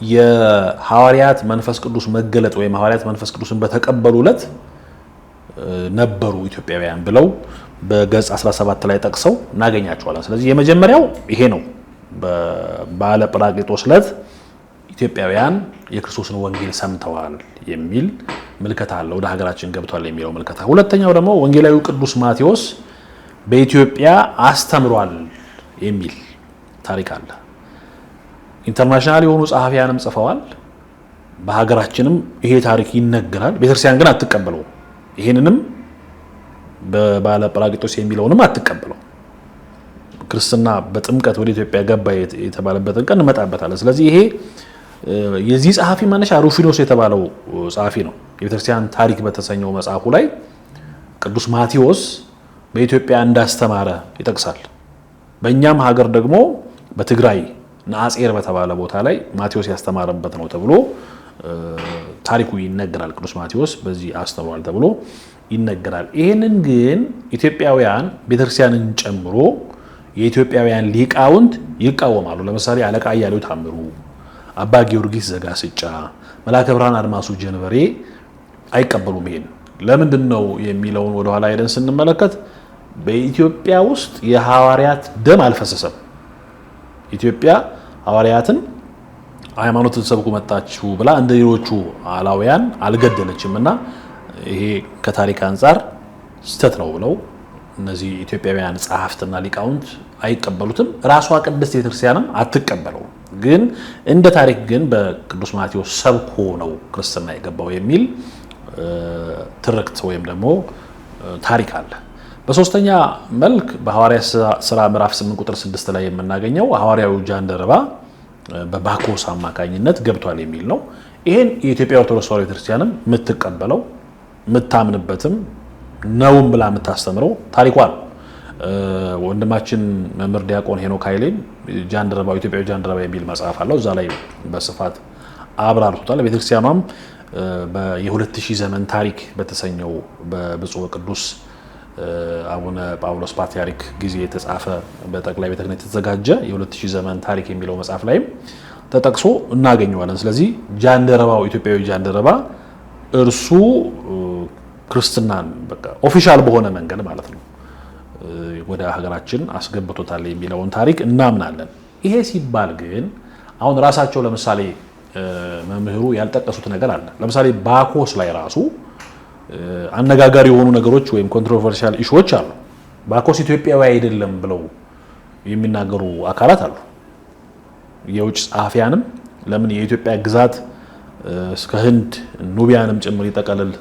የሐዋርያት መንፈስ ቅዱስ መገለጥ ወይም ሐዋርያት መንፈስ ቅዱስን በተቀበሉ ዕለት ነበሩ ኢትዮጵያውያን ብለው በገጽ 17 ላይ ጠቅሰው እናገኛቸዋለን። ስለዚህ የመጀመሪያው ይሄ ነው። በበዓለ ጰራቅሊጦስ ዕለት ኢትዮጵያውያን የክርስቶስን ወንጌል ሰምተዋል የሚል ምልከታ አለ፣ ወደ ሀገራችን ገብቷል የሚለው ምልከታ። ሁለተኛው ደግሞ ወንጌላዊው ቅዱስ ማቴዎስ በኢትዮጵያ አስተምሯል የሚል ታሪክ አለ። ኢንተርናሽናል የሆኑ ጸሐፊያንም ጽፈዋል። በሀገራችንም ይሄ ታሪክ ይነገራል። ቤተክርስቲያን ግን አትቀበለው። ይሄንንም በበዓለ ጰራቅሊጦስ የሚለውንም አትቀበለው። ክርስትና በጥምቀት ወደ ኢትዮጵያ ገባ የተባለበትን ቀን እንመጣበታለን። ስለዚህ ይሄ የዚህ ጸሐፊ መነሻ ሩፊኖስ የተባለው ጸሐፊ ነው። የቤተክርስቲያን ታሪክ በተሰኘው መጽሐፉ ላይ ቅዱስ ማቴዎስ በኢትዮጵያ እንዳስተማረ ይጠቅሳል። በእኛም ሀገር ደግሞ በትግራይ ናጼር በተባለ ቦታ ላይ ማቴዎስ ያስተማረበት ነው ተብሎ ታሪኩ ይነገራል። ቅዱስ ማቴዎስ በዚህ አስተምሯል ተብሎ ይነገራል። ይህንን ግን ኢትዮጵያውያን ቤተክርስቲያንን ጨምሮ የኢትዮጵያውያን ሊቃውንት ይቃወማሉ። ለምሳሌ አለቃ አያሌው ታምሩ፣ አባ ጊዮርጊስ ዘጋስጫ፣ መልአከ ብርሃን አድማሱ ጀንበሬ አይቀበሉም። ይሄን ለምንድን ነው የሚለውን ወደ ኋላ ሄደን ስንመለከት በኢትዮጵያ ውስጥ የሐዋርያት ደም አልፈሰሰም። ኢትዮጵያ ሐዋርያትን ሃይማኖትን ሰብኩ መጣችሁ ብላ እንደ ሌሎቹ አላውያን አልገደለችምና ይሄ ከታሪክ አንጻር ስተት ነው ብለው እነዚህ ኢትዮጵያውያን ጸሐፍትና ሊቃውንት አይቀበሉትም። ራሷ ቅድስት ቤተክርስቲያንም አትቀበለው። ግን እንደ ታሪክ ግን በቅዱስ ማቴዎስ ሰብኮ ነው ክርስትና የገባው የሚል ትርክት ወይም ደግሞ ታሪክ አለ። በሶስተኛ መልክ በሐዋርያት ሥራ ምዕራፍ 8 ቁጥር 6 ላይ የምናገኘው ሐዋርያው ጃንደረባ በባኮስ አማካኝነት ገብቷል የሚል ነው። ይሄን የኢትዮጵያ ኦርቶዶክስ ተዋሕዶ ቤተክርስቲያንም የምትቀበለው የምታምንበትም ነውም ብላ የምታስተምረው ታሪኳ ነው። ወንድማችን መምህር ዲያቆን ሄኖክ ኃይሌም ጃንደረባው ኢትዮጵያዊ ጃንደረባ የሚል መጽሐፍ አለው። እዛ ላይ በስፋት አብራርቶታል። ቤተክርስቲያኗም የ2000 ዘመን ታሪክ በተሰኘው በብፁዕ ቅዱስ አቡነ ጳውሎስ ፓትርያርክ ጊዜ የተጻፈ በጠቅላይ ቤተ ክህነት የተዘጋጀ የ2000 ዘመን ታሪክ የሚለው መጽሐፍ ላይም ተጠቅሶ እናገኘዋለን። ስለዚህ ጃንደረባው ኢትዮጵያዊ ጃንደረባ እርሱ ክርስትናን በቃ ኦፊሻል በሆነ መንገድ ማለት ነው ወደ ሀገራችን አስገብቶታል የሚለውን ታሪክ እናምናለን። ይሄ ሲባል ግን አሁን ራሳቸው ለምሳሌ መምህሩ ያልጠቀሱት ነገር አለ። ለምሳሌ ባኮስ ላይ ራሱ አነጋጋሪ የሆኑ ነገሮች ወይም ኮንትሮቨርሻል ኢሹዎች አሉ። ባኮስ ኢትዮጵያዊ አይደለም ብለው የሚናገሩ አካላት አሉ። የውጭ ጸሐፊያንም ለምን የኢትዮጵያ ግዛት እስከ ህንድ ኑቢያንም ጭምር ይጠቀልል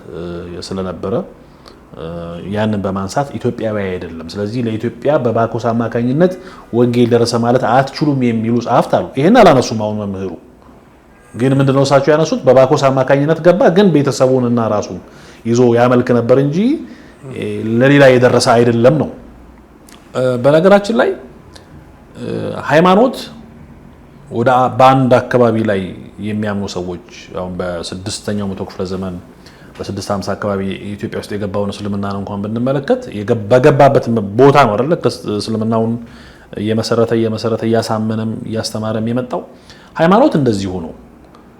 ስለነበረ ያንን በማንሳት ኢትዮጵያዊ አይደለም፣ ስለዚህ ለኢትዮጵያ በባኮስ አማካኝነት ወንጌል ደረሰ ማለት አትችሉም የሚሉ ጸሐፍት አሉ። ይሄን አላነሱም። አሁን መምህሩ ግን ምንድነው እሳቸው ያነሱት? በባኮስ አማካኝነት ገባ፣ ግን ቤተሰቡንና ራሱን ይዞ ያመልክ ነበር እንጂ ለሌላ የደረሰ አይደለም ነው። በነገራችን ላይ ሃይማኖት ወደ በአንድ አካባቢ ላይ የሚያምኑ ሰዎች አሁን በ6ኛው መቶ ክፍለ ዘመን በ650 አካባቢ ኢትዮጵያ ውስጥ የገባውን እስልምናን እንኳን ብንመለከት በገባበት ቦታ ነው አይደል? እስልምናውን እየመሰረተ እያሳመነም እያስተማረም የመጣው ሃይማኖት እንደዚህ ሆኖ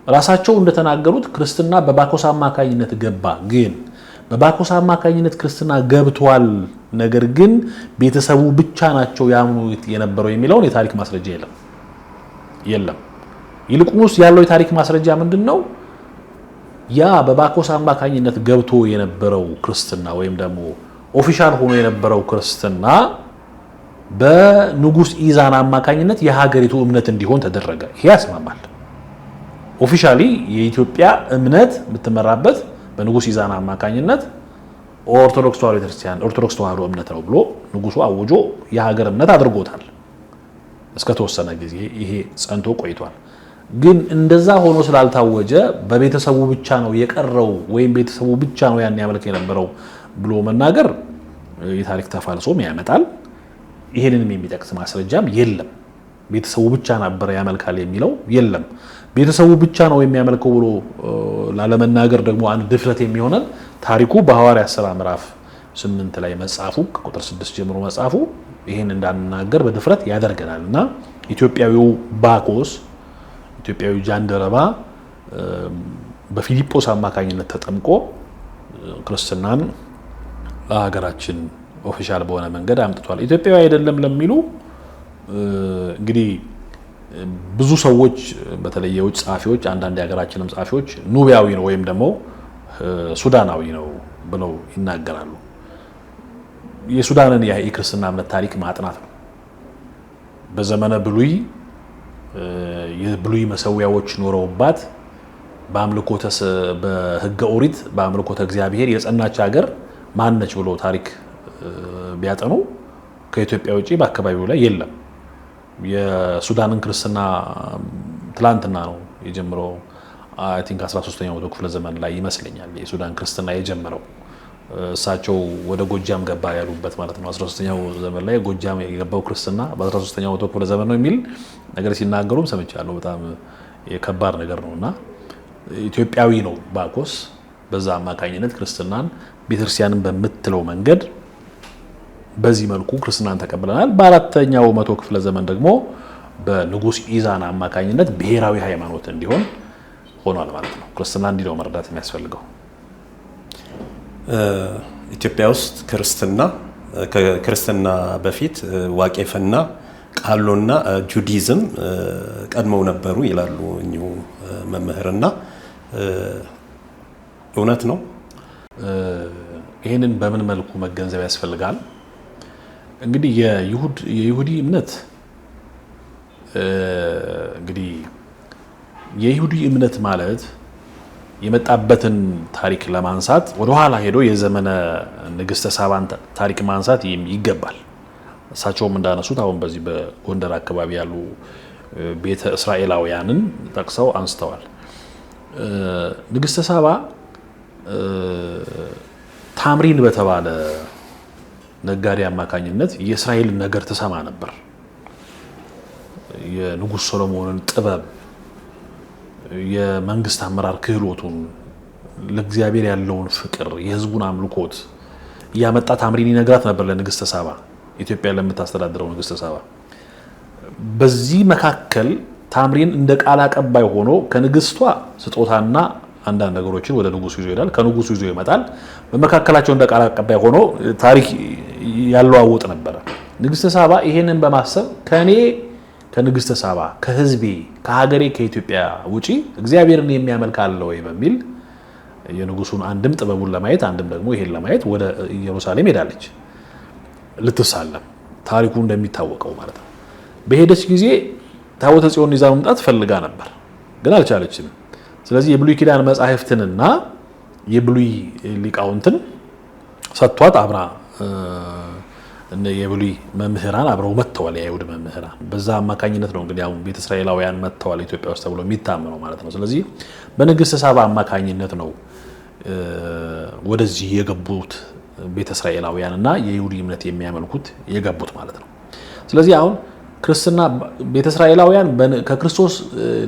ራሳቸው እንደተናገሩት ክርስትና በባኮስ አማካኝነት ገባ። ግን በባኮስ አማካኝነት ክርስትና ገብቷል፣ ነገር ግን ቤተሰቡ ብቻ ናቸው ያምኑት የነበረው የሚለውን የታሪክ ማስረጃ የለም። ይልቁንስ ያለው የታሪክ ማስረጃ ምንድነው? ያ በባኮስ አማካኝነት ገብቶ የነበረው ክርስትና ወይም ደግሞ ኦፊሻል ሆኖ የነበረው ክርስትና በንጉስ ኢዛና አማካኝነት የሀገሪቱ እምነት እንዲሆን ተደረገ። ይሄ ያስማማል። ኦፊሻሊ የኢትዮጵያ እምነት የምትመራበት በንጉስ ኢዛና አማካኝነት ኦርቶዶክስ ተዋሕዶ ቤተክርስቲያን ኦርቶዶክስ ተዋሕዶ እምነት ነው ብሎ ንጉሱ አውጆ የሀገር እምነት አድርጎታል። እስከ ተወሰነ ጊዜ ይሄ ጸንቶ ቆይቷል። ግን እንደዛ ሆኖ ስላልታወጀ በቤተሰቡ ብቻ ነው የቀረው ወይም ቤተሰቡ ብቻ ነው ያን ያመልክ የነበረው ብሎ መናገር የታሪክ ተፋልሶም ያመጣል። ይሄንንም የሚጠቅስ ማስረጃም የለም። ቤተሰቡ ብቻ ነበር ያመልካል የሚለው የለም። ቤተሰቡ ብቻ ነው የሚያመልከው ብሎ ላለመናገር ደግሞ አንድ ድፍረት የሚሆነን ታሪኩ በሐዋርያት ሥራ ምዕራፍ 8 ላይ መጻፉ ከቁጥር 6 ጀምሮ መጻፉ ይሄን እንዳንናገር በድፍረት ያደርገናልና ኢትዮጵያዊው ባኮስ ኢትዮጵያዊ ጃንደረባ በፊልጶስ አማካኝነት ተጠምቆ ክርስትናን ለሀገራችን ኦፊሻል በሆነ መንገድ አምጥቷል። ኢትዮጵያዊ አይደለም ለሚሉ እንግዲህ ብዙ ሰዎች በተለይ የውጭ ጸሐፊዎች አንዳንድ የሀገራችንም ጸሐፊዎች ኑቢያዊ ነው ወይም ደግሞ ሱዳናዊ ነው ብለው ይናገራሉ። የሱዳንን የክርስትና እምነት ታሪክ ማጥናት ነው። በዘመነ ብሉይ የብሉይ መሰዊያዎች ኖረውባት በአምልኮተ በሕገ ኦሪት በአምልኮተ እግዚአብሔር የጸናች ሀገር ማነች ብሎ ታሪክ ቢያጠኑ ከኢትዮጵያ ውጪ በአካባቢው ላይ የለም። የሱዳንን ክርስትና ትላንትና ነው የጀመረው። አይ ቲንክ 13ኛው መቶ ክፍለ ዘመን ላይ ይመስለኛል የሱዳን ክርስትና የጀመረው እሳቸው ወደ ጎጃም ገባ ያሉበት ማለት ነው። 13ኛው ዘመን ላይ ጎጃም የገባው ክርስትና በ13ኛው መቶ ክፍለ ዘመን ነው የሚል ነገር ሲናገሩም ሰምቻለሁ። በጣም የከባድ ነገር ነውና ኢትዮጵያዊ ነው ባኮስ። በዛ አማካኝነት ክርስትናን ቤተክርስቲያንን በምትለው መንገድ በዚህ መልኩ ክርስትናን ተቀብለናል። በአራተኛው መቶ ክፍለ ዘመን ደግሞ በንጉስ ኢዛና አማካኝነት ብሔራዊ ሃይማኖት እንዲሆን ሆኗል ማለት ነው። ክርስትና እንዲህ ነው መረዳት የሚያስፈልገው። ኢትዮጵያ ውስጥ ከክርስትና በፊት ዋቄፈና፣ ቃሎና ጁዲዝም ቀድመው ነበሩ ይላሉ እኚሁ መምህርና እውነት ነው? ይህንን በምን መልኩ መገንዘብ ያስፈልጋል? እንግዲህ የይሁዲ እምነት እንግዲህ የይሁዲ እምነት ማለት የመጣበትን ታሪክ ለማንሳት ወደ ኋላ ሄዶ የዘመነ ንግስተ ሳባን ታሪክ ማንሳት ይገባል። እሳቸውም እንዳነሱት አሁን በዚህ በጎንደር አካባቢ ያሉ ቤተ እስራኤላውያንን ጠቅሰው አንስተዋል። ንግስተ ሳባ ታምሪን በተባለ ነጋዴ አማካኝነት የእስራኤልን ነገር ትሰማ ነበር። የንጉስ ሶሎሞንን ጥበብ፣ የመንግስት አመራር ክህሎቱን፣ ለእግዚአብሔር ያለውን ፍቅር፣ የህዝቡን አምልኮት እያመጣ ታምሪን ይነግራት ነበር ለንግስተ ሳባ፣ ኢትዮጵያ ለምታስተዳድረው ንግስተ ሳባ። በዚህ መካከል ታምሪን እንደ ቃል አቀባይ ሆኖ ከንግስቷ ስጦታና አንዳንድ ነገሮችን ወደ ንጉሱ ይዞ ይሄዳል። ከንጉሱ ይዞ ይመጣል። በመካከላቸው እንደ ቃል አቀባይ ሆኖ ታሪክ ያለዋውጥ ነበር። ንግስተ ሳባ ይሄንን በማሰብ ከንግስተ ሳባ ከህዝቤ ከሀገሬ ከኢትዮጵያ ውጪ እግዚአብሔርን የሚያመልክ አለ ወይ በሚል የንጉሱን አንድም ጥበቡን ለማየት አንድም ደግሞ ይሄን ለማየት ወደ ኢየሩሳሌም ሄዳለች ልትሳለም፣ ታሪኩ እንደሚታወቀው ማለት ነው። በሄደች ጊዜ ታቦተ ጽዮን ይዛ መምጣት ፈልጋ ነበር፣ ግን አልቻለችም። ስለዚህ የብሉይ ኪዳን መጻሕፍትንና የብሉይ ሊቃውንትን ሰጥቷት አብራ የብሉይ መምህራን አብረው መጥተዋል። የአይሁድ መምህራን በዛ አማካኝነት ነው እንግዲህ አሁን ቤተ እስራኤላውያን መጥተዋል ኢትዮጵያ ውስጥ ተብሎ የሚታመነው ማለት ነው። ስለዚህ በንግስተ ሳባ አማካኝነት ነው ወደዚህ የገቡት ቤተ እስራኤላውያንና የይሁዲ እምነት የሚያመልኩት የገቡት ማለት ነው። ስለዚህ አሁን ክርስትና ቤተ እስራኤላውያን ከክርስቶስ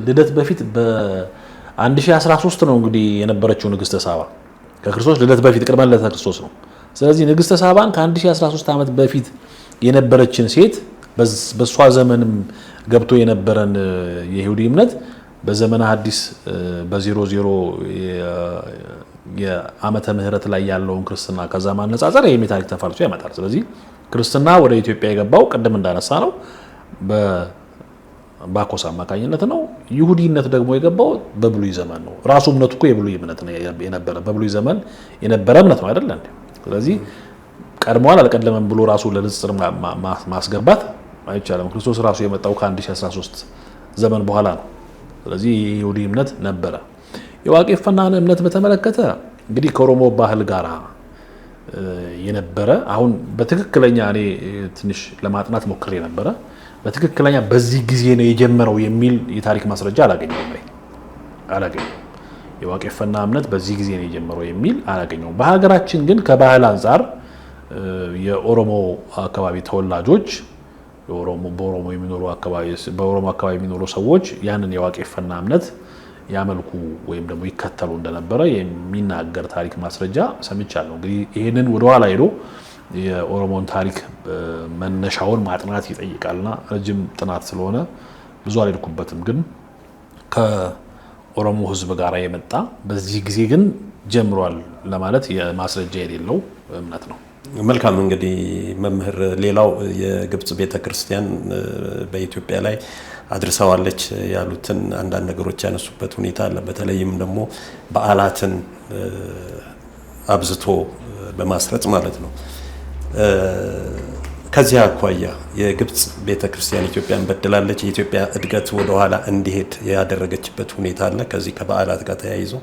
ልደት በፊት በ1013 ነው እንግዲህ የነበረችው ንግስተ ሳባ። ከክርስቶስ ልደት በፊት ቅድመ ልደተ ክርስቶስ ነው። ስለዚህ ንግስተ ሳባን ከ1013 ዓመት በፊት የነበረችን ሴት በሷ ዘመንም ገብቶ የነበረን የይሁዲ እምነት በዘመነ ሐዲስ በ00 የዓመተ ምህረት ላይ ያለውን ክርስትና ከዛ ማነጻጸር ይሄ ታሪክ ተፋልሶ ያመጣል። ስለዚህ ክርስትና ወደ ኢትዮጵያ የገባው ቅድም እንዳነሳ ነው በባኮስ አማካኝነት ነው። ይሁዲነት ደግሞ የገባው በብሉይ ዘመን ነው። ራሱ እምነቱ እኮ የብሉይ እምነት ነው የነበረ፣ በብሉይ ዘመን የነበረ እምነት ነው አይደል እንዴ? ስለዚህ ቀድሟል አልቀደመም ብሎ ራሱ ለንጽጽር ማስገባት አይቻልም። ክርስቶስ ራሱ የመጣው ከ1013 ዘመን በኋላ ነው። ስለዚህ የይሁዲ እምነት ነበረ። የዋቄፈናን እምነት በተመለከተ እንግዲህ ከኦሮሞ ባህል ጋር የነበረ አሁን በትክክለኛ እኔ ትንሽ ለማጥናት ሞክሬ ነበረ። በትክክለኛ በዚህ ጊዜ ነው የጀመረው የሚል የታሪክ ማስረጃ አላገኘሁም። የዋቄፈና እምነት በዚህ ጊዜ ነው የጀመረው የሚል አላገኘሁም። በሀገራችን ግን ከባህል አንጻር የኦሮሞ አካባቢ ተወላጆች በኦሮሞ አካባቢ የሚኖሩ ሰዎች ያንን የዋቄፈና እምነት ያመልኩ ወይም ደግሞ ይከተሉ እንደነበረ የሚናገር ታሪክ ማስረጃ ሰምቻለሁ። እንግዲህ ይህንን ወደኋላ ሄዶ የኦሮሞን ታሪክ መነሻውን ማጥናት ይጠይቃልና ረጅም ጥናት ስለሆነ ብዙ አልሄድኩበትም። ግን ከኦሮሞ ሕዝብ ጋር የመጣ በዚህ ጊዜ ግን ጀምሯል ለማለት የማስረጃ የሌለው እምነት ነው። መልካም እንግዲህ መምህር፣ ሌላው የግብጽ ቤተክርስቲያን በኢትዮጵያ ላይ አድርሰዋለች ያሉትን አንዳንድ ነገሮች ያነሱበት ሁኔታ አለ። በተለይም ደግሞ በዓላትን አብዝቶ በማስረጽ ማለት ነው። ከዚያ አኳያ የግብጽ ቤተክርስቲያን ኢትዮጵያን በድላለች። የኢትዮጵያ እድገት ወደኋላ እንዲሄድ ያደረገችበት ሁኔታ አለ። ከዚህ ከበዓላት ጋር ተያይዞ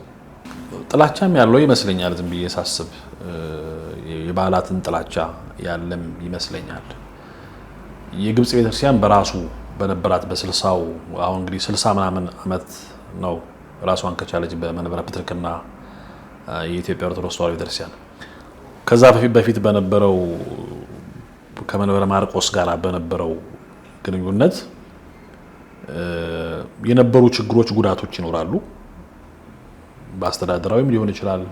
ጥላቻም ያለው ይመስለኛል። ዝም ብዬ ሳስብ የበዓላትን ጥላቻ ያለም ይመስለኛል። የግብጽ ቤተክርስቲያን በራሱ በነበራት በ60ው አሁን እንግዲህ 60 ምናምን ዓመት ነው ራሷን ከቻለች በመንበረ ፕትርክና የኢትዮጵያ ኦርቶዶክስ ተዋሕዶ ቤተክርስቲያን ከዛ በፊት በነበረው ከመንበረ ማርቆስ ጋር በነበረው ግንኙነት የነበሩ ችግሮች ጉዳቶች ይኖራሉ። በአስተዳደራዊም ሊሆን ይችላል፣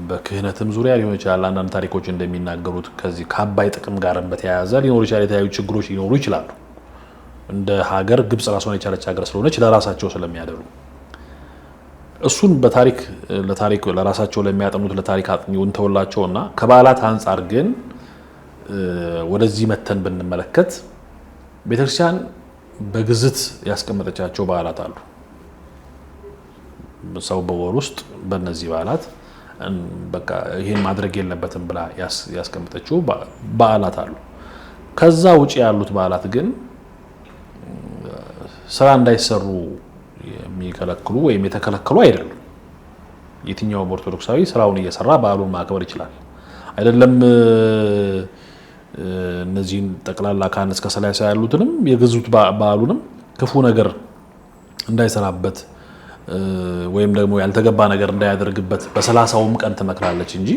በክህነትም ዙሪያ ሊሆን ይችላል። አንዳንድ ታሪኮች እንደሚናገሩት ከዚህ ከአባይ ጥቅም ጋር በተያያዘ ሊኖሩ ይችላል፣ የተለያዩ ችግሮች ሊኖሩ ይችላሉ። እንደ ሀገር ግብጽ ራሷን የቻለች ሀገር ስለሆነች ለራሳቸው ስለሚያደሩ እሱን ለታሪክ ለራሳቸው ለሚያጠኑት ለታሪክ አጥኚውን ተወላቸውና ከበዓላት አንጻር ግን ወደዚህ መተን ብንመለከት ቤተክርስቲያን በግዝት ያስቀመጠቻቸው በዓላት አሉ። ሰው በወር ውስጥ በእነዚህ በዓላት በቃ ይሄን ማድረግ የለበትም ብላ ያስቀመጠችው በዓላት አሉ። ከዛ ውጪ ያሉት በዓላት ግን ስራ እንዳይሰሩ የሚከለክሉ ወይም የተከለከሉ አይደሉም። የትኛውም ኦርቶዶክሳዊ ስራውን እየሰራ በዓሉን ማክበር ይችላል። አይደለም እነዚህን ጠቅላላ ከአንድ እስከ 30 ያሉትንም የግዙት በዓሉንም ክፉ ነገር እንዳይሰራበት ወይም ደግሞ ያልተገባ ነገር እንዳያደርግበት በ30ውም ቀን ትመክራለች እንጂ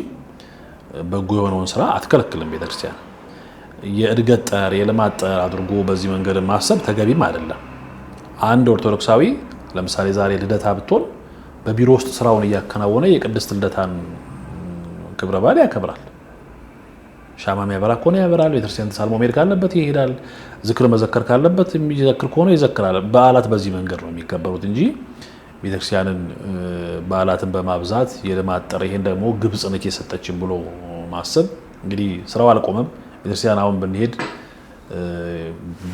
በጎ የሆነውን ስራ አትከለክልም ቤተክርስቲያን። የእድገት ጠር የልማት ጠር አድርጎ በዚህ መንገድ ማሰብ ተገቢም አይደለም። አንድ ኦርቶዶክሳዊ ለምሳሌ ዛሬ ልደታ ብትሆን በቢሮ ውስጥ ስራውን እያከናወነ የቅድስት ልደታን ክብረ በዓል ያከብራል። ሻማ የሚያበራ ከሆነ ያበራል። ቤተክርስቲያን ተሳልሞ መሄድ ካለበት ይሄዳል። ዝክር መዘከር ካለበት የሚዘክር ከሆነ ይዘክራል። በዓላት በዚህ መንገድ ነው የሚከበሩት እንጂ ቤተክርስቲያንን በዓላትን በማብዛት የልማት ጠር ይሄን ደግሞ ግብጽ ነች የሰጠችን ብሎ ማሰብ እንግዲህ ስራው አልቆመም። ቤተክርስቲያን አሁን ብንሄድ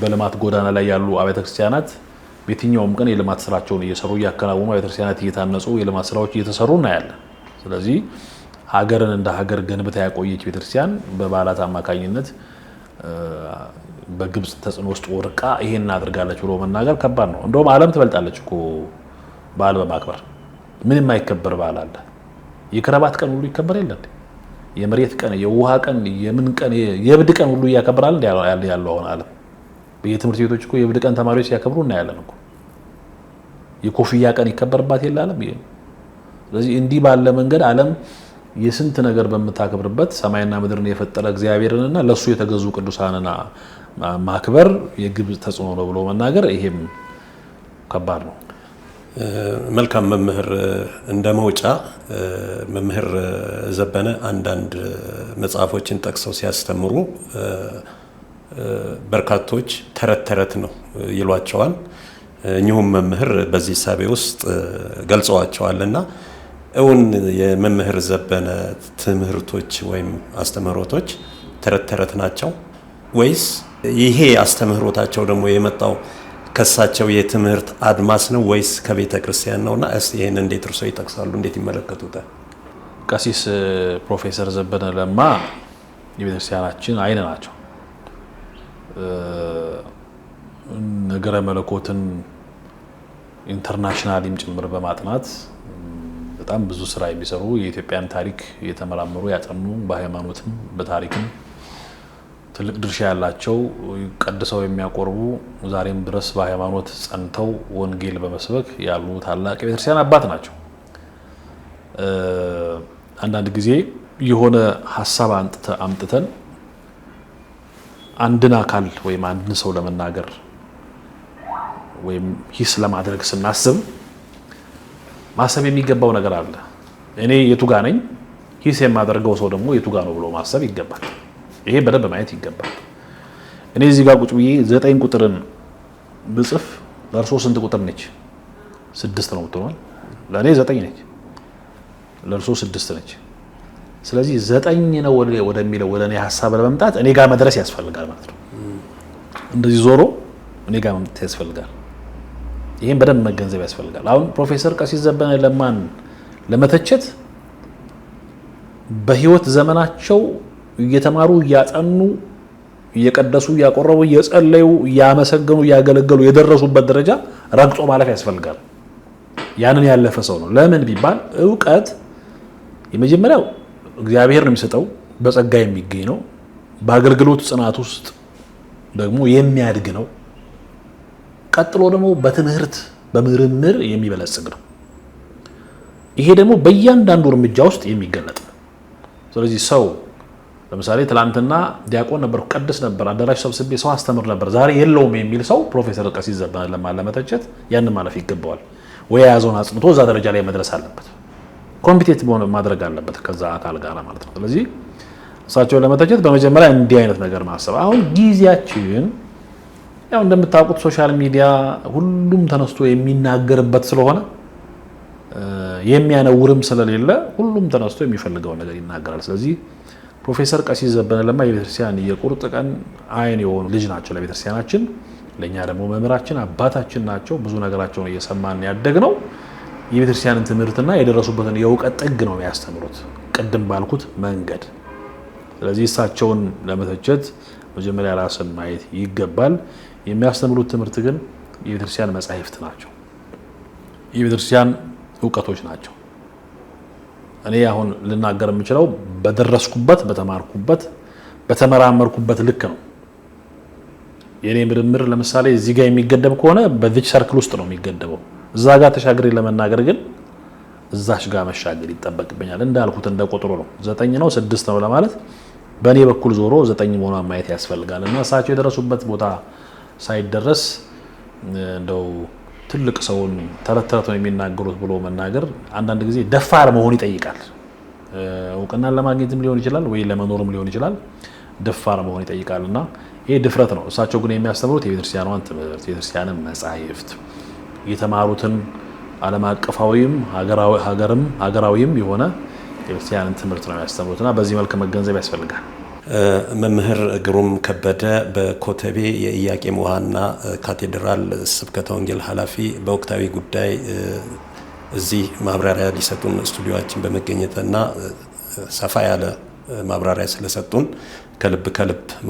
በልማት ጎዳና ላይ ያሉ አብያተ ክርስቲያናት በየትኛውም ቀን የልማት ስራቸውን እየሰሩ እያከናወኑ አብያተ ክርስቲያናት እየታነጹ የልማት ስራዎች እየተሰሩ እናያለን። ስለዚህ ሀገርን እንደ ሀገር ገንብታ ያቆየች ቤተክርስቲያን በበዓላት አማካኝነት በግብጽ ተጽዕኖ ውስጥ ወርቃ ይሄን አድርጋለች ብሎ መናገር ከባድ ነው። እንደውም ዓለም ትበልጣለች እኮ በዓል በማክበር። ምን የማይከበር በዓል አለ? የክረባት ቀን ሁሉ ይከበር የለ እንዴ? የመሬት ቀን፣ የውሃ ቀን፣ የምን ቀን፣ የብድ ቀን ሁሉ እያከብራል እንዴ ያለው አሁን ዓለም። በየትምህርት ቤቶች እኮ የብድ ቀን ተማሪዎች ሲያከብሩ እናያለን እኮ። የኮፍያ ቀን ይከበርባት የለ ዓለም። ስለዚህ እንዲህ ባለ መንገድ ዓለም የስንት ነገር በምታከብርበት ሰማይና ምድርን የፈጠረ እግዚአብሔርንና ለሱ የተገዙ ቅዱሳንና ማክበር የግብጽ ተጽዕኖ ነው ብሎ መናገር ይሄም ከባድ ነው። መልካም መምህር፣ እንደ መውጫ መምህር ዘበነ አንዳንድ መጽሐፎችን ጠቅሰው ሲያስተምሩ በርካቶች ተረት ነው ይሏቸዋል። እኚሁም መምህር በዚህ ሳቤ ውስጥ ገልጸዋቸዋልና እውን የመምህር ዘበነ ትምህርቶች ወይም አስተምህሮቶች ተረት ናቸው ወይስ ይሄ አስተምህሮታቸው ደግሞ የመጣው ከሳቸው የትምህርት አድማስ ነው ወይስ ከቤተ ክርስቲያን ነውና እስቲ ይሄን እንዴት እርሶ ይጠቅሳሉ? እንዴት ይመለከቱታል? ቀሲስ ፕሮፌሰር ዘበነ ለማ የቤተ ክርስቲያናችን አይን ናቸው። ነገረ መለኮትን ኢንተርናሽናልም ጭምር በማጥናት በጣም ብዙ ስራ የሚሰሩ የኢትዮጵያን ታሪክ የተመራመሩ ያጠኑ በሃይማኖትም በታሪክም ትልቅ ድርሻ ያላቸው ቀድሰው የሚያቆርቡ ዛሬም ድረስ በሃይማኖት ጸንተው ወንጌል በመስበክ ያሉ ታላቅ የቤተክርስቲያን አባት ናቸው። አንዳንድ ጊዜ የሆነ ሐሳብ አምጥተን አንድን አካል ወይም አንድን ሰው ለመናገር ወይም ሂስ ለማድረግ ስናስብ ማሰብ የሚገባው ነገር አለ። እኔ የቱ ጋር ነኝ፣ ሂስ የማደርገው ሰው ደግሞ የቱ ጋር ነው ብሎ ማሰብ ይገባል። ይሄ በደንብ ማየት ይገባል። እኔ እዚህ ጋር ቁጭ ብዬ 9 ቁጥርን ብጽፍ ለእርሶ ስንት ቁጥር ነች? 6 ነው የምትሆነው። ለእኔ 9 ነች፣ ለእርሶ 6 ነች። ስለዚህ 9 ነው ወደሚለው ወደ እኔ ሀሳብ ለመምጣት እኔ ጋር መድረስ ያስፈልጋል ማለት ነው። እንደዚህ ዞሮ እኔ ጋር መምጣት ያስፈልጋል። ይሄን በደንብ መገንዘብ ያስፈልጋል። አሁን ፕሮፌሰር ቀሲስ ዘበነ ለማን ለመተቸት በህይወት ዘመናቸው እየተማሩ እያጠኑ እየቀደሱ እያቆረቡ እየጸለዩ እያመሰገኑ እያገለገሉ የደረሱበት ደረጃ ረግጦ ማለፍ ያስፈልጋል። ያንን ያለፈ ሰው ነው። ለምን ቢባል ዕውቀት የመጀመሪያው እግዚአብሔር ነው የሚሰጠው፣ በጸጋ የሚገኝ ነው። በአገልግሎት ጽናት ውስጥ ደግሞ የሚያድግ ነው። ቀጥሎ ደግሞ በትምህርት በምርምር የሚበለጽግ ነው። ይሄ ደግሞ በእያንዳንዱ እርምጃ ውስጥ የሚገለጥ ነው። ስለዚህ ሰው ለምሳሌ ትላንትና ዲያቆን ነበርኩ ቀድስ ነበር አዳራሽ ሰብስቤ ሰው አስተምር ነበር ዛሬ የለውም የሚል ሰው ፕሮፌሰር ቀሲስ ዘበነ ለማለመተቸት ያንን ማለፍ ይገባዋል ወይ ያዘውን አጽንቶ እዛ ደረጃ ላይ መድረስ አለበት ኮምፒቲቲቭ ማድረግ አለበት ከዛ አካል ጋር ማለት ነው ስለዚህ እሳቸው ለመተቸት በመጀመሪያ እንዲህ አይነት ነገር ማሰብ አሁን ጊዜያችን ያው እንደምታውቁት ሶሻል ሚዲያ ሁሉም ተነስቶ የሚናገርበት ስለሆነ የሚያነውርም ስለሌለ ሁሉም ተነስቶ የሚፈልገው ነገር ይናገራል ስለዚህ ፕሮፌሰር ቀሲስ ዘበነ ለማ የቤተክርስቲያን የቁርጥ ቀን አይን የሆኑ ልጅ ናቸው ለቤተክርስቲያናችን ለኛ ደግሞ መምህራችን አባታችን ናቸው ብዙ ነገራቸውን እየሰማን ያደግነው የቤተክርስቲያንን ትምህርትና የደረሱበትን የእውቀት ጥግ ነው የሚያስተምሩት ቅድም ባልኩት መንገድ ስለዚህ እሳቸውን ለመተቸት መጀመሪያ ራስን ማየት ይገባል የሚያስተምሩት ትምህርት ግን የቤተክርስቲያን መጻሕፍት ናቸው የቤተክርስቲያን ዕውቀቶች ናቸው እኔ አሁን ልናገር የምችለው በደረስኩበት በተማርኩበት በተመራመርኩበት ልክ ነው የኔ ምርምር ለምሳሌ እዚህ ጋር የሚገደብ ከሆነ በዚህ ሰርክል ውስጥ ነው የሚገደበው እዛ ጋር ተሻግሬ ለመናገር ግን እዛሽ ጋር መሻገር ይጠበቅብኛል እንዳልኩት እንደቆጥሮ ነው 9 ነው 6 ነው ለማለት በእኔ በኩል ዞሮ 9 መሆኗን ማየት ያስፈልጋል እና እሳቸው የደረሱበት ቦታ ሳይደረስ እንደው ትልቅ ሰውን ተረተረው የሚናገሩት ብሎ መናገር አንዳንድ ጊዜ ደፋር መሆን ይጠይቃል እውቅናን ለማግኘትም ሊሆን ይችላል ወይ ለመኖርም ሊሆን ይችላል ደፋር መሆን ይጠይቃልና ይሄ ድፍረት ነው እሳቸው ግን የሚያስተምሩት የቤተክርስቲያኗን ትምህርት የቤተክርስቲያንን መጻሕፍት የተማሩትን ዓለም አቀፋዊም ሀገራዊም የሆነ የቤተክርስቲያንን ትምህርት ነው የሚያስተምሩትና በዚህ መልኩ መገንዘብ ያስፈልጋል መምህር ግሩም ከበደ በኮተቤ የኢያቄም ውሃና ካቴድራል ስብከተ ወንጌል ኃላፊ በወቅታዊ ጉዳይ እዚህ ማብራሪያ ሊሰጡን ስቱዲዮአችን በመገኘትና ሰፋ ያለ ማብራሪያ ስለሰጡን ከልብ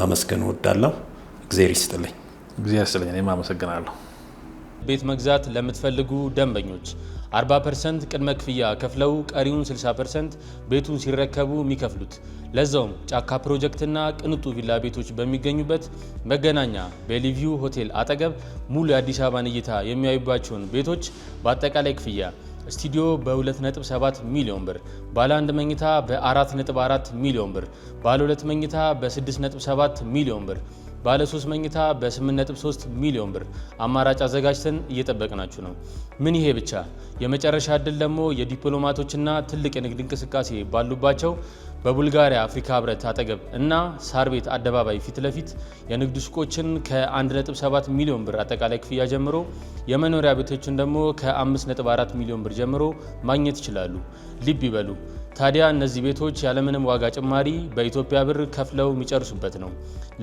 ማመስገን እወዳለሁ እግዚአብሔር ይስጥልኝ እግዚአብሔር ይስጥልኝ እኔም አመሰግናለሁ ቤት መግዛት ለምትፈልጉ ደንበኞች 40% ቅድመ ክፍያ ከፍለው ቀሪውን 60% ቤቱን ሲረከቡ የሚከፍሉት ለዛውም ጫካ ፕሮጀክትና ቅንጡ ቪላ ቤቶች በሚገኙበት መገናኛ በሊቪው ሆቴል አጠገብ ሙሉ የአዲስ አበባን እይታ የሚያዩባቸውን ቤቶች በአጠቃላይ ክፍያ ስቱዲዮ በ2.7 ሚሊዮን ብር ባለ 1 መኝታ በ4.4 ሚሊዮን ብር ባለ 2 መኝታ በ6.7 ሚሊዮን ብር ባለ 3 መኝታ በ8.3 ሚሊዮን ብር አማራጭ አዘጋጅተን እየጠበቅናችሁ ነው ምን ይሄ ብቻ የመጨረሻ እድል ደግሞ የዲፕሎማቶችና ትልቅ የንግድ እንቅስቃሴ ባሉባቸው በቡልጋሪያ አፍሪካ ህብረት አጠገብ እና ሳር ቤት አደባባይ ፊት ለፊት የንግድ ሱቆችን ከ1.7 ሚሊዮን ብር አጠቃላይ ክፍያ ጀምሮ የመኖሪያ ቤቶችን ደግሞ ከ5.4 ሚሊዮን ብር ጀምሮ ማግኘት ይችላሉ ልብ ይበሉ ታዲያ እነዚህ ቤቶች ያለምንም ዋጋ ጭማሪ በኢትዮጵያ ብር ከፍለው የሚጨርሱበት ነው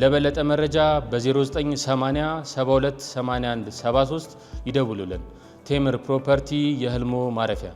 ለበለጠ መረጃ በ0980 72 81 73 ይደውሉልን ቴምር ፕሮፐርቲ የህልሞ ማረፊያ